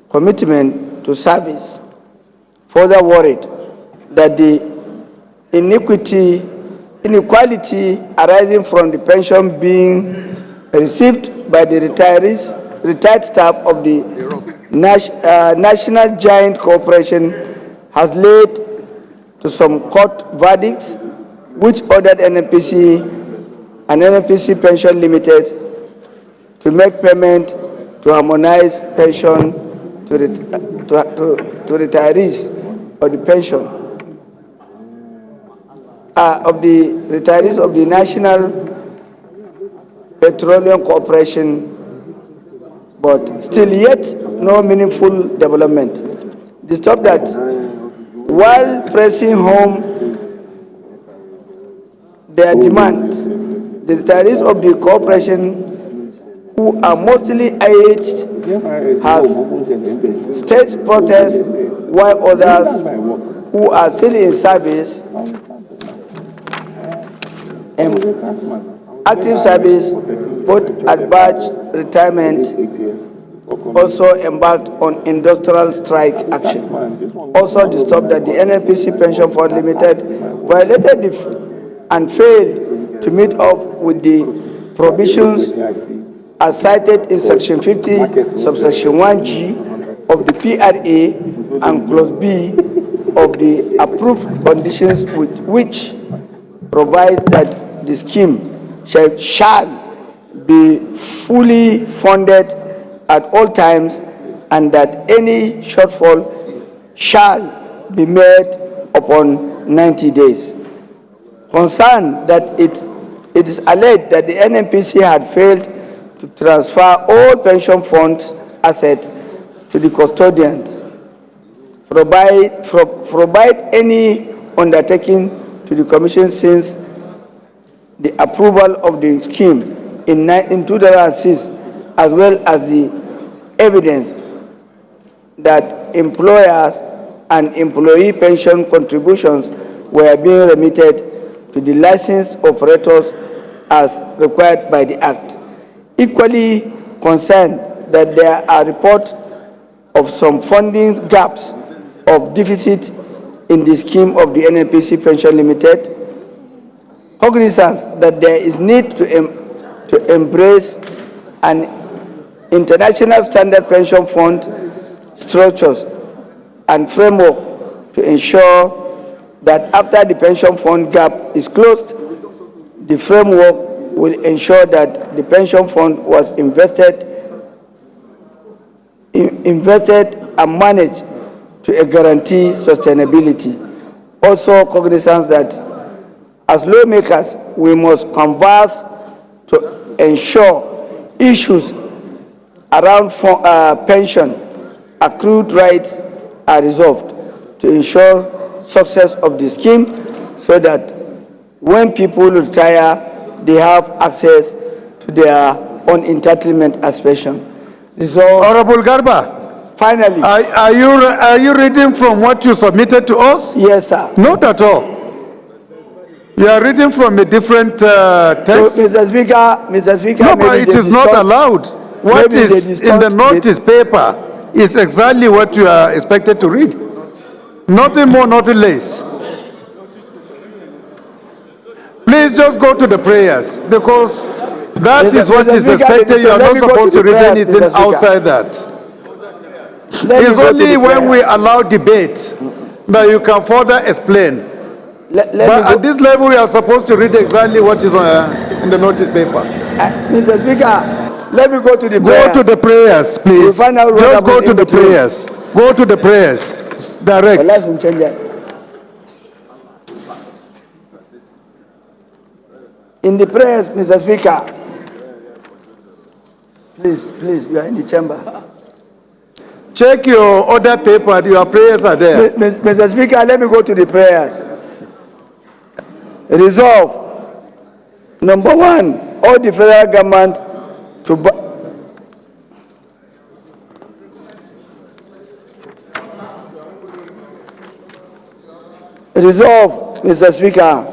commitment to service. Further worried that the inequality arising from the pension being received by the retired staff of the National Giant Corporation has led to some court verdicts which ordered NNPC and NNPC Pension Limited to make payment to harmonize pension to retirees of the pension of the retirees of the National Petroleum Corporation, but still yet no meaningful development. Disturbed that while pressing home their demands, the retirees of the corporation, who are mostly aged, has staged protests, while others who are still in service and active service, both at badge retirement, also embarked on industrial strike action. Also disturbed that the NNPC Pension Fund Limited violated and failed to meet up with the provisions as cited in Section 50, subsection 1G of the PRA and Clause B of the approved conditions, with which provides that the scheme shall be fully funded at all times, and that any shortfall shall be made upon 90 days. Concerned that it is alleged that the NNPC had failed to transfer all pension funds assets to the custodians, provide any undertaking to the Commission since the approval of the scheme in 2006, as well as the evidence that employers and employee pension contributions were being remitted to the licensed operators as required by the Act. Equally concerned that there are reports of some funding gaps of deficit in the scheme of the NNPC Pension Limited, cognizance that there is need to embrace an international standard pension fund structures and framework to ensure that after the pension fund gap is closed, the framework will ensure that the pension fund was invested and managed to a guarantee sustainability. Also cognizance that as lawmakers, we must converse to ensure issues around pension accrued rights are resolved to ensure success of the scheme so that when people retire, they have access to their own entitlement as pension. Honorable Garba, finally, are you reading from what you submitted to us? Yes, sir. Not at all. You are reading from a different text. Mr. Speaker, no, but it is not allowed. What is in the notice paper is exactly what you are expected to read. Nothing more, nothing less. Please just go to the prayers, because that is what is expected. You are not supposed to read anything outside that. It's only when we allow debate that you can further explain. But at this level, we are supposed to read exactly what is in the notice paper. Mr. Speaker, let me go to the prayers. Go to the prayers, please. Just go to the prayers. Go to the prayers. Direct. In the prayers, Mr. Speaker, please, you are in the chamber. Check your other paper, your prayers are there. Mr. Speaker, let me go to the prayers. Resolve, number one, all the federal government to resolve, Mr. Speaker,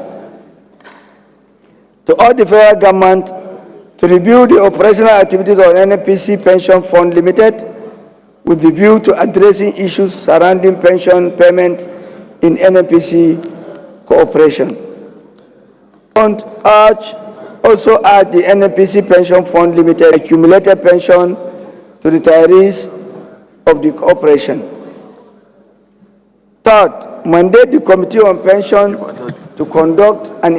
to all the federal government to review the operational activities of NNPC Pension Fund Limited with the view to addressing issues surrounding pension payment in NNPC cooperation. And also urge the NNPC Pension Fund Limited accumulated pension to retirees of the corporation. Third, mandate the Committee on Pension to conduct an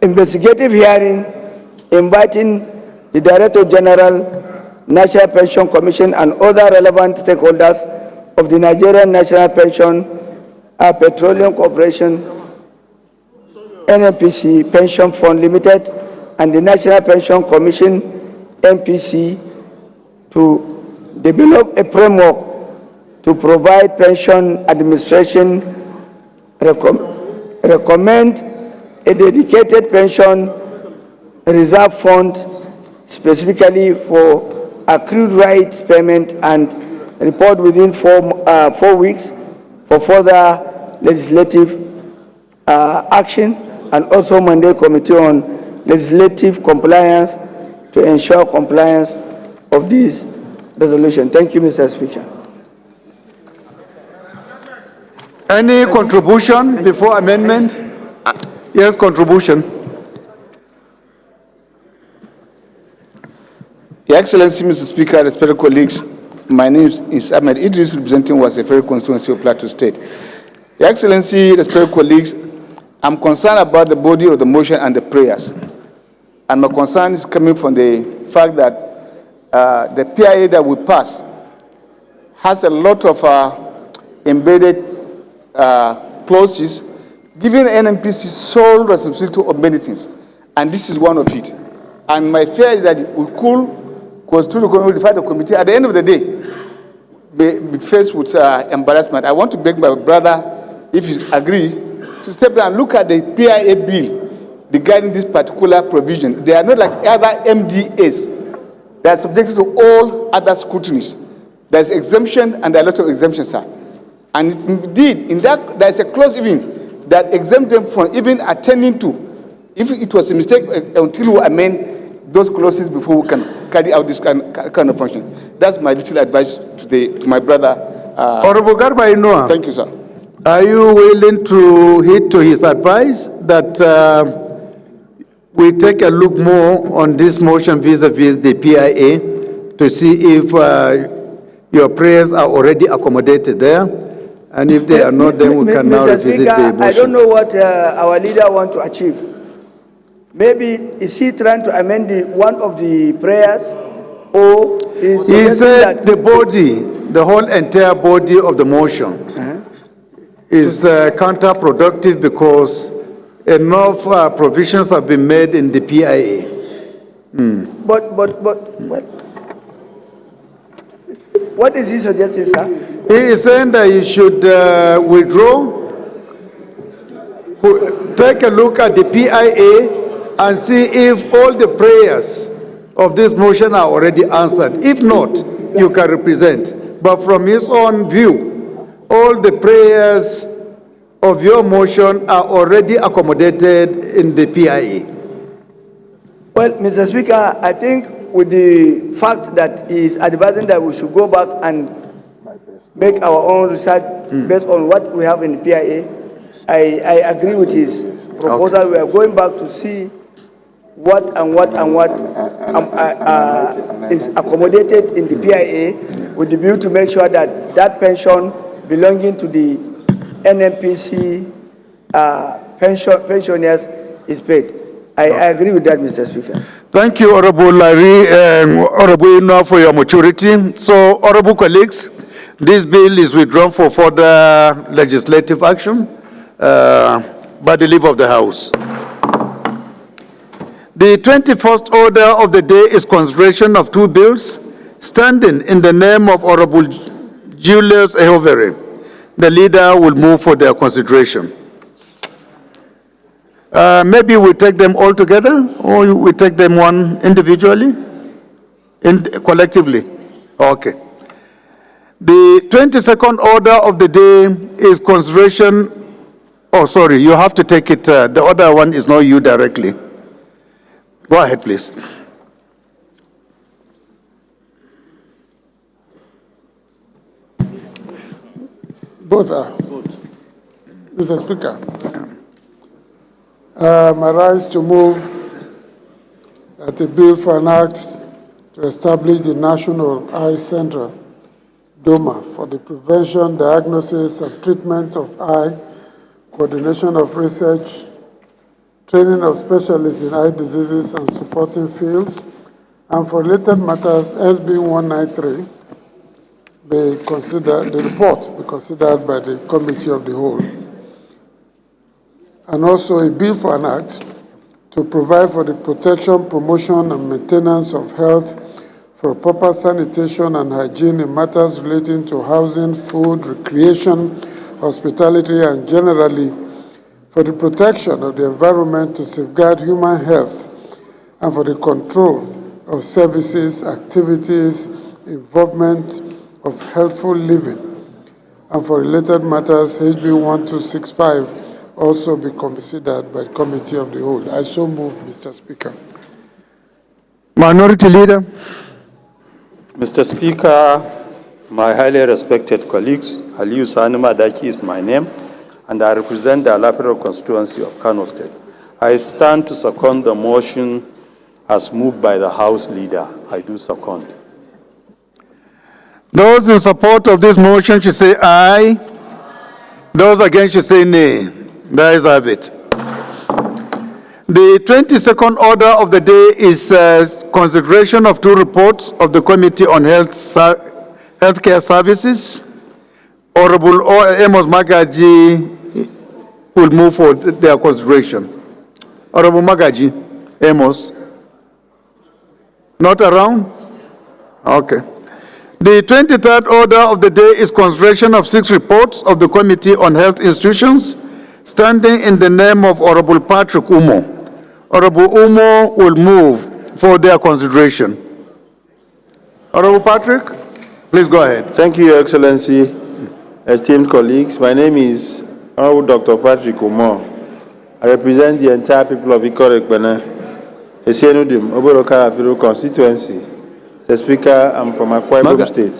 investigative hearing inviting the Director General, National Pension Commission and other relevant stakeholders of the Nigerian National Pension Petroleum Corporation, NNPC Pension Fund Limited, and the National Pension Commission, NPC, to develop a framework to provide pension administration, recommend a dedicated pension reserve fund specifically for accrued rights payment, and report within 4 weeks for further legislative action, and also mandate Committee on Legislative Compliance to ensure compliance of this resolution. Thank you, Mr. Speaker. Any contribution before amendment? Yes, contribution. Your Excellency, Mr. Speaker, respected colleagues, my name is Ahmed Idris, representing Waseferi constituency of Plateau State. Your Excellency, respected colleagues, I'm concerned about the body of the motion and the prayers. And my concern is coming from the fact that the PIA that we pass has a lot of embedded clauses giving NNPC sole responsibility of many things. And this is one of it. And my fear is that we could constitute the committee. At the end of the day, be faced with embarrassment. I want to beg my brother, if he agrees, to step down and look at the PIA bill regarding this particular provision. They are not like other MDAs. They are subjected to all other scrutinies. There's exemption, and there are a lot of exemptions, sir. And indeed, in that, there's a clause even that exempts them from even attending to, if it was a mistake, until we amend those clauses before we can carry out this kind of function. That's my little advice to my brother, Honorable Garba Inoa. Thank you, sir. Are you willing to heed to his advice that we take a look more on this motion vis-a-vis the PIA to see if your prayers are already accommodated there? And if they are not, then we can now Mr. revisit Speaker, the motion. I don't know what our leader wants to achieve. Maybe is he trying to amend one of the prayers, or is He said that the body, the whole entire body of the motion is counterproductive because enough provisions have been made in the PIA. But what is he suggesting, sir? He is saying that you should withdraw, take a look at the PIA and see if all the prayers of this motion are already answered. If not, you can represent. But from his own view, all the prayers of your motion are already accommodated in the PIA. Well, Mr. Speaker, I think with the fact that he is advising that we should go back and make our own research based on what we have in the PIA, I agree with his proposal. Okay. We are going back to see what is accommodated in the PIA with the view to make sure that that pension belonging to the NNPC pensioners is paid. I agree with that, Mr. Speaker. Thank you, Honorable Larry and Honorable Inoa, for your maturity. So, honorable colleagues, this bill is withdrawn for further legislative action by the leave of the House. The 21st order of the day is consideration of two bills standing in the name of Honorable Julius Ehovere. The leader will move for their consideration. Maybe we take them all together, or we take them one individually, collectively. Okay. The 22nd order of the day is consideration. Oh, sorry, you have to take it. The other one is not you directly. Go ahead, please. Both are. Mr. Speaker, I rise to move that a bill for an act to establish the National Eye Center, DOMA, for the prevention, diagnosis, and treatment of eye, coordination of research, training of specialists in eye diseases and supporting fields, and for related matters, SB 193, the report be considered by the Committee of the Whole. And also a bill for an act to provide for the protection, promotion, and maintenance of health for proper sanitation and hygiene in matters relating to housing, food, recreation, hospitality, and generally for the protection of the environment to safeguard human health and for the control of services, activities, involvement of healthful living, and for related matters, HB 1265 also be considered by the Committee of the Whole. I so move, Mr. Speaker. Minority Leader. Mr. Speaker, my highly respected colleagues, Aliyu Sani Madaki is my name, and I represent the Alapero constituency of Kano State. I stand to second the motion as moved by the House Leader. I do second. Those in support of this motion should say aye. Those against should say nay. There is have it. The 22nd order of the day is consideration of two reports of the Committee on Healthcare Services. Honorable Amos Magaji will move for their consideration. Honorable Magaji, Amos. Not around? Okay. The 23rd order of the day is consideration of 6 reports of the Committee on Health Institutions, standing in the name of Honorable Patrick Umo. Honorable Umo will move for their consideration. Honorable Patrick, please go ahead. Thank you, Your Excellency, esteemed colleagues. My name is Honorable Dr. Patrick Umo. I represent the entire people of Ikorekbene, Esienudim, Oborokara Firu constituency. Mr. Speaker, I'm from Akwa Ibom State.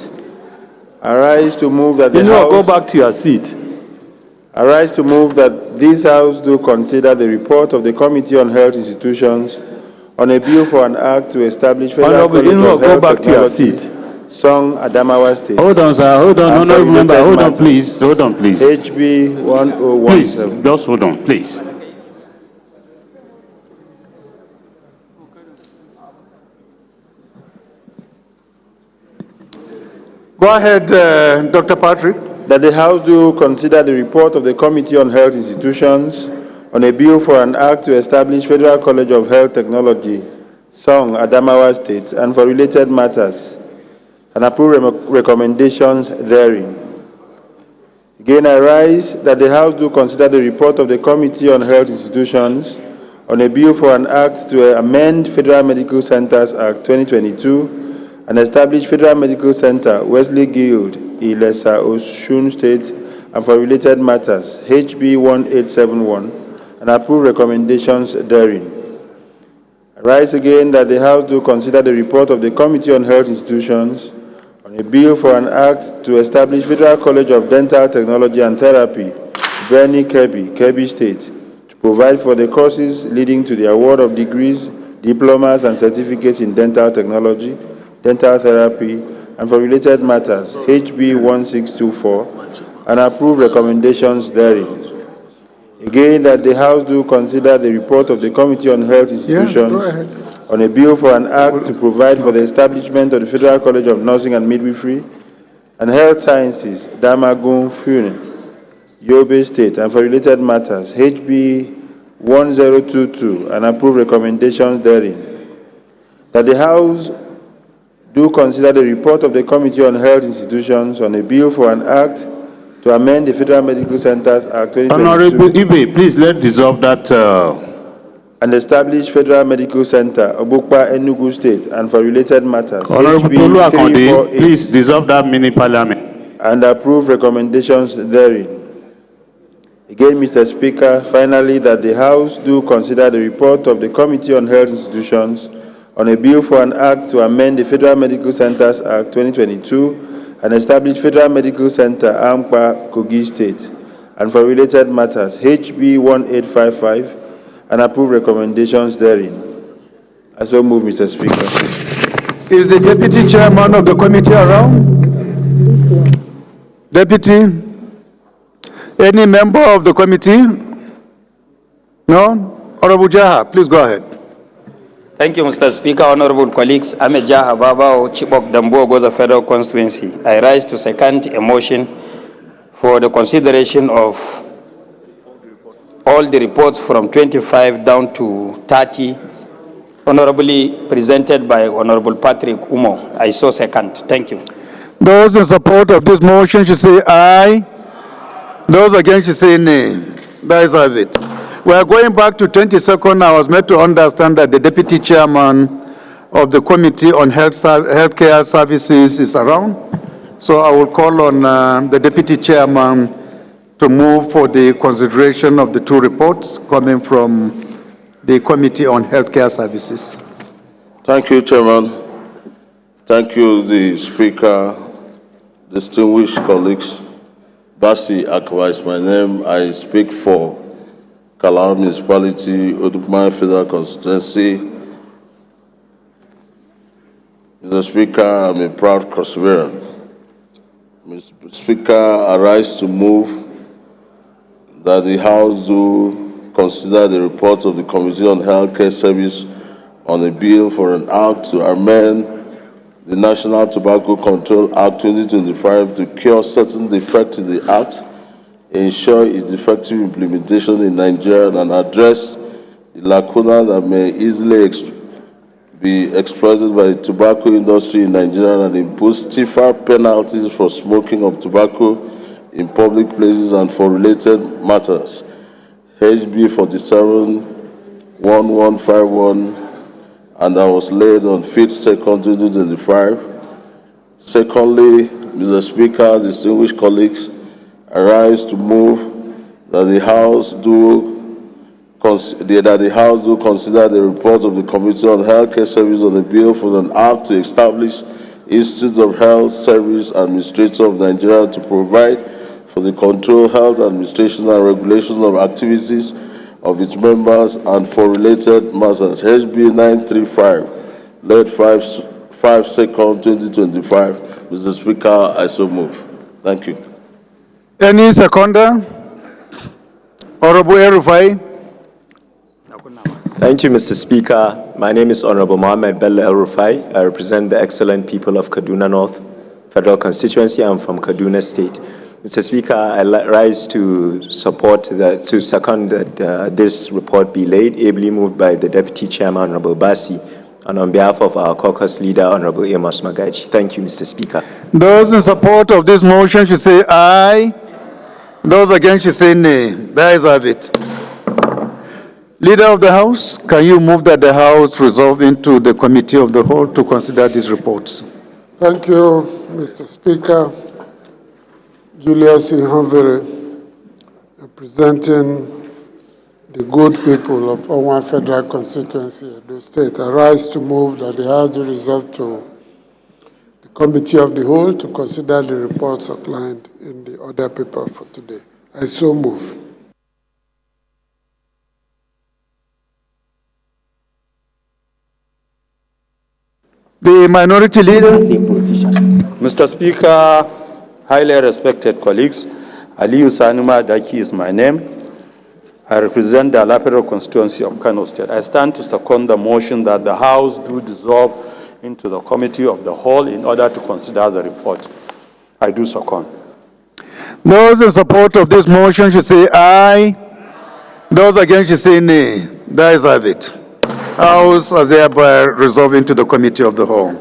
I rise to move that the Inua, go House... back to your seat. I rise to move that this House do consider the report of the Committee on Health Institutions on a bill for an act to establish Federal Honorable College Inua, of go Health back to your Technology, seat. Song, Adamawa State. Hold on, sir. Hold on, and for honorable member. related Hold on, matters. please. Hold on, please. HB 1017. Please, just hold on, please. Go ahead, Dr. Patrick. That the House do consider the report of the Committee on Health Institutions on a bill for an act to establish Federal College of Health Technology, Song, Adamawa State, and for related matters, and approve recommendations therein. Again, I rise that the House do consider the report of the Committee on Health Institutions on a bill for an act to amend Federal Medical Centers Act 2022 and establish Federal Medical Center, Wesley Guild, Ilesa, Osun State, and for related matters, HB 1871, and approve recommendations therein. I rise again that the House do consider the report of the Committee on Health Institutions on a bill for an act to establish Federal College of Dental Technology and Therapy, Bernie Kebbi State, to provide for the courses leading to the award of degrees, diplomas, and certificates in dental technology, dental therapy, and for related matters, HB 1624, and approve recommendations therein. Again, that the House do consider the report of the Committee on Health Institutions on a bill for an act to provide for the establishment of the Federal College of Nursing and Midwifery and Health Sciences, Damagun, Fune, Yobe State, and for related matters, HB 1022, and approve recommendations therein. That the House do consider the report of the Committee on Health Institutions on a bill for an act to amend the Federal Medical Centers Act 2022. Honorable Ibe, please let's dissolve that. And establish Federal Medical Center, Obukpa, Enugu State, and for related matters. Honorable HB Tolu Akonde, 348, please dissolve that mini parliament. and approve recommendations therein. Again, Mr. Speaker, finally, that the House do consider the report of the Committee on Health Institutions on a bill for an act to amend the Federal Medical Centers Act 2022 and establish Federal Medical Center, Ampa, Kogi State, and for related matters, HB 1855, and approve recommendations therein. I so move, Mr. Speaker. Is the deputy chairman of the committee around? Deputy? Any member of the committee? No? Honorable Jaha, please go ahead. Thank you, Mr. Speaker. Honorable colleagues, I'm Jaha Babao, Chibok Dambo, Goza Federal Constituency. I rise to second a motion for the consideration of all the reports from 25 down to 30, honorably presented by Honorable Patrick Umo. I so second. Thank you. Those in support of this motion should say aye. Those against should say nay. That is have it. We are going back to 22nd. I was made to understand that the deputy chairman of the Committee on Healthcare Services is around. So I will call on the deputy chairman to move for the consideration of the two reports coming from the Committee on Healthcare Services. Thank you, Chairman. Thank you, the Speaker, distinguished colleagues. Basi Akwa is my name. I speak for Kalama Municipality, Odukman Federal Constituency. Mr. Speaker, I'm a proud Crossbearan. Mr. Speaker, I rise to move that the House do consider the report of the Committee on Healthcare Service on a bill for an act to amend the National Tobacco Control Act 2025 to cure certain defects in the Act, ensure its effective implementation in Nigeria, and address the lacuna that may easily be exploited by the tobacco industry in Nigeria, and impose stiffer penalties for smoking of tobacco in public places and for related matters. HB 47-1151, and that was laid on 5th, 2nd, 2025. Secondly, Mr. Speaker, distinguished colleagues, I rise to move that the House do consider the report of the Committee on Healthcare Service on the bill for an act to establish Institute of Health Service Administrator of Nigeria to provide for the control, health, administration, and regulation of activities of its members and for related matters. HB 935, led 5/2, 2025. Mr. Speaker, I so move. Thank you. Any seconder? Honorable El-Rufai. Thank you, Mr. Speaker. My name is Honorable Mohammed Bello El-Rufai. I represent the excellent people of Kaduna North Federal Constituency. I'm from Kaduna State. Mr. Speaker, I rise to second that this report be laid, ably moved by the Deputy Chairman, Honorable Basi, and on behalf of our caucus leader, Honorable Amos Magaji. Thank you, Mr. Speaker. Those in support of this motion should say aye. Those against should say nay. There is have it. Leader of the House, can you move that the House resolve into the Committee of the Whole to consider these reports? Thank you, Mr. Speaker. Julius Ihanvere, representing the good people of Owan Federal Constituency, Edo State, I rise to move that the House do resolve to the Committee of the Whole to consider the reports outlined in the order paper for today. I so move. The Minority Leader. Mr. Speaker, highly respected colleagues, Aliyu Sanuma Daki is my name. I represent the Alapero constituency of Kano State. I stand to second the motion that the House do dissolve into the Committee of the Whole in order to consider the report. I do second. Those in support of this motion should say aye. Those against should say nay. There is have it. House has thereby resolved into the Committee of the Whole.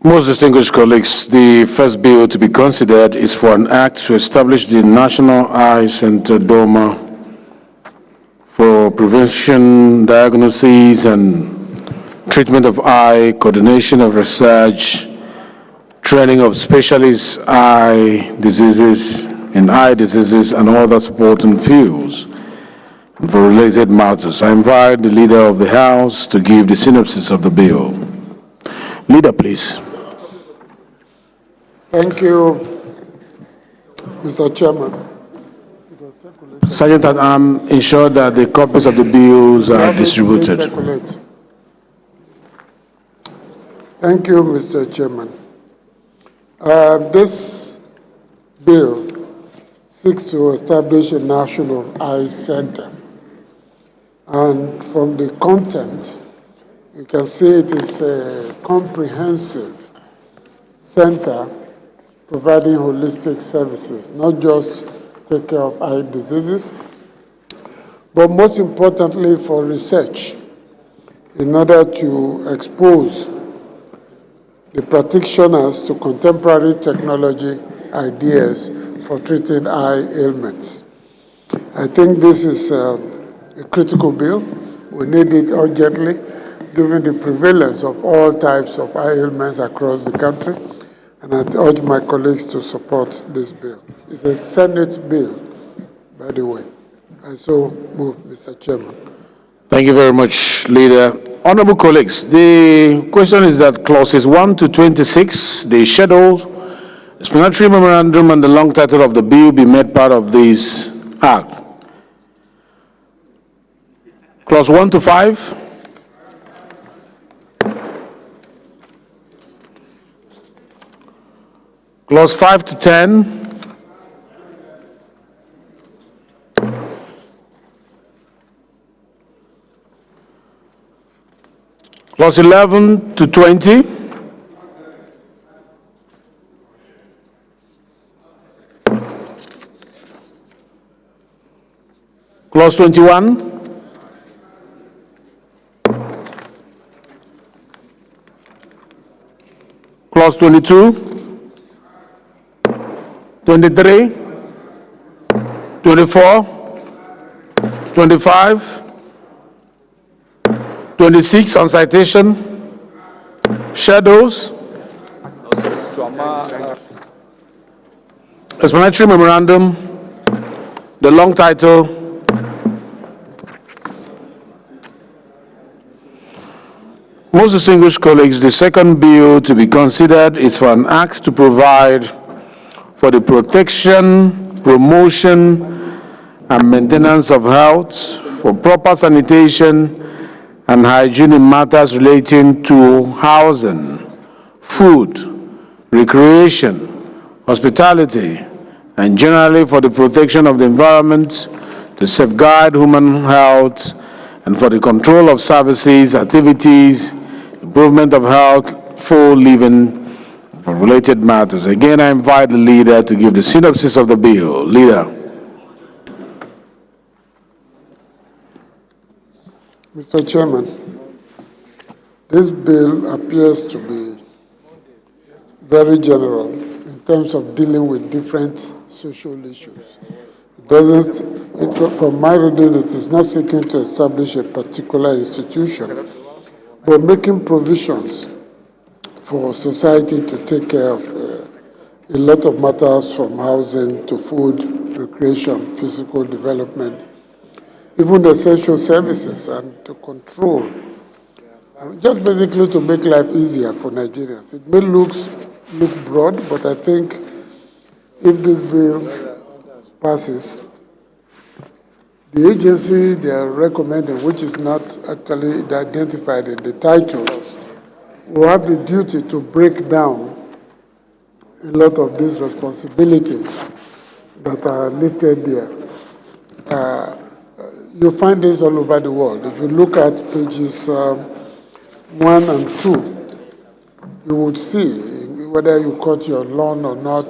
Most distinguished colleagues, the first bill to be considered is for an act to establish the National Eye Center DOMA for prevention, diagnosis, and treatment of eye, coordination of research, training of specialist eye diseases and other supporting fields and for related matters. I invite the Leader of the House to give the synopsis of the bill. Leader, please. Thank you, Mr. Chairman. Sergeant, I'm ensured that the copies of the bills are distributed. Thank you, Mr. Chairman. This bill seeks to establish a national eye center. And from the content, you can see it is a comprehensive center providing holistic services, not just take care of eye diseases, but most importantly for research, in order to expose the practitioners to contemporary technology ideas for treating eye ailments. I think this is a critical bill. We need it urgently, given the prevalence of all types of eye ailments across the country. And I urge my colleagues to support this bill. It's a Senate bill, by the way. I so move, Mr. Chairman. Thank you very much, Leader. Honorable colleagues, the question is that clauses 1 to 26, the schedule, explanatory memorandum, and the long title of the bill be made part of this act. Clause 1 to 5. Clause 5 to 10. Clause 11 to 20. Clause 21. Clause 22, 23, 24, 25, 26 on citation, shadows, explanatory memorandum, the long title, most distinguished colleagues, the second bill to be considered is for an act to provide for the protection, promotion, and maintenance of health, for proper sanitation and hygiene in matters relating to housing, food, recreation, hospitality, and generally for the protection of the environment, to safeguard human health, and for the control of services, activities, improvement of health, full living, for related matters. Again, I invite the leader to give the synopsis of the bill. Leader. Mr. Chairman, this bill appears to be very general in terms of dealing with different social issues. From my reading, it is not seeking to establish a particular institution, but making provisions for society to take care of a lot of matters, from housing to food, recreation, physical development, even essential services, and to control, just basically to make life easier for Nigerians. It may look broad, but I think if this bill passes, the agency they are recommending, which is not actually identified in the title, will have the duty to break down a lot of these responsibilities that are listed there. You find this all over the world. If you look at pages 1 and 2, you would see whether you cut your lawn or not.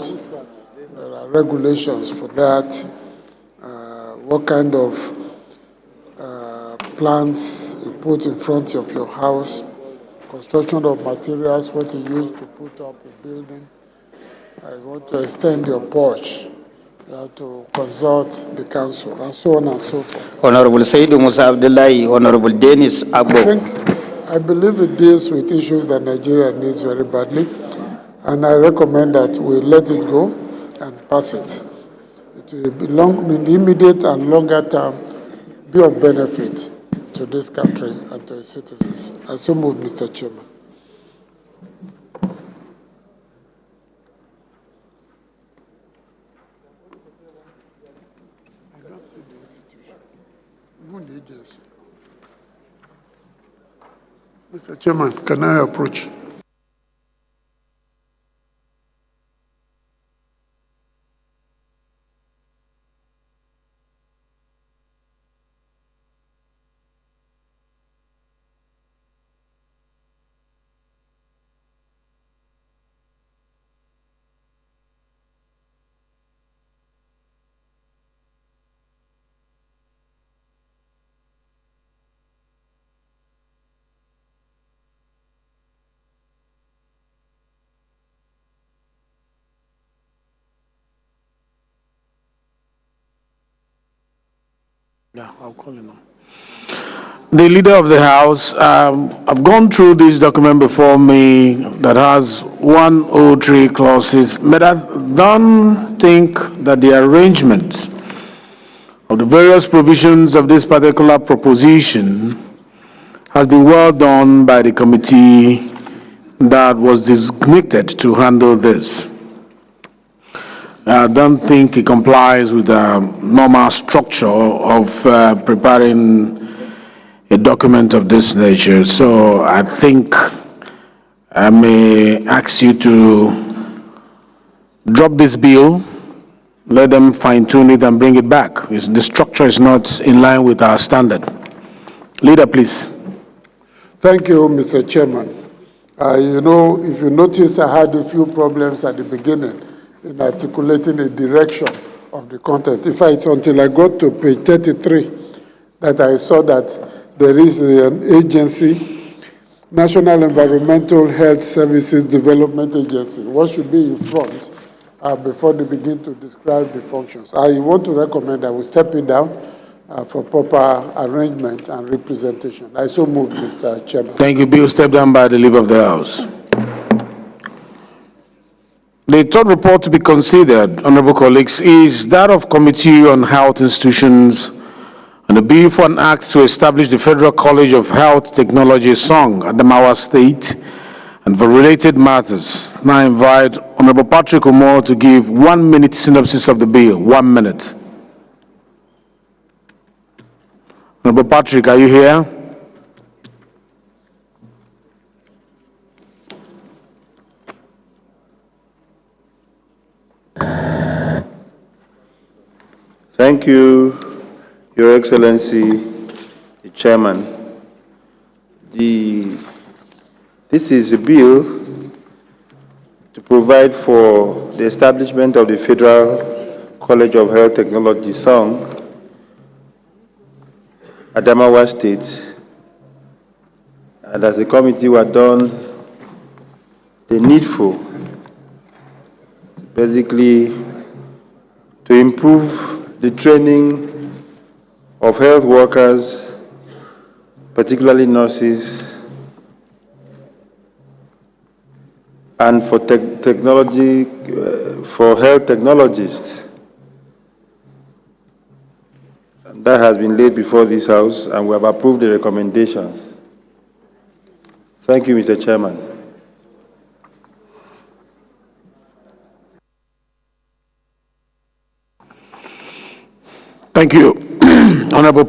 There are regulations for that. What kind of plants you put in front of your house, construction of materials, what you use to put up a building. I want to extend your porch. You have to consult the council, and so on and so forth. Honorable Saidu Musa Abdullahi, Honorable Dennis Agbo. I believe it deals with issues that Nigeria needs very badly, and I recommend that we let it go and pass it. It will be in the immediate and longer term, be of benefit to this country and to its citizens. I so move, Mr. Chairman. Mr. Chairman, can I approach? Yeah, I'll call him now. The leader of the House, I've gone through this document before me that has 103 clauses, but I don't think that the arrangement of the various provisions of this particular proposition has been well done by the committee that was designated to handle this. I don't think it complies with the normal structure of preparing a document of this nature. So I think I may ask you to drop this bill, let them fine-tune it and bring it back. The structure is not in line with our standard. Leader, please. Thank you, Mr. Chairman. You know, if you notice, I had a few problems at the beginning in articulating the direction of the content. In fact, until I got to page 33, that I saw that there is an agency, National Environmental Health Services Development Agency. What should be in front before they begin to describe the functions? I want to recommend that we step it down for proper arrangement and representation. I so move, Mr. Chairman. Thank you. Bill, step down by the leave of the House. The third report to be considered, honorable colleagues, is that of Committee on Health Institutions and the bill for an act to establish the Federal College of Health Technology, Song, Adamawa State, and for related matters. Now I invite Honorable Patrick Umar to give 1 minute synopsis of the bill. 1 minute. Honorable Patrick, are you here? Thank you, Your Excellency, the Chairman. This is a bill to provide for the establishment of the Federal College of Health Technology, Song, Adamawa State. And as a committee, we have done the needful, basically to improve the training of health workers, particularly nurses, and for technology, for health technologists. And that has been laid before this House, and we have approved the recommendations. Thank you, Mr. Chairman. Thank you, Honorable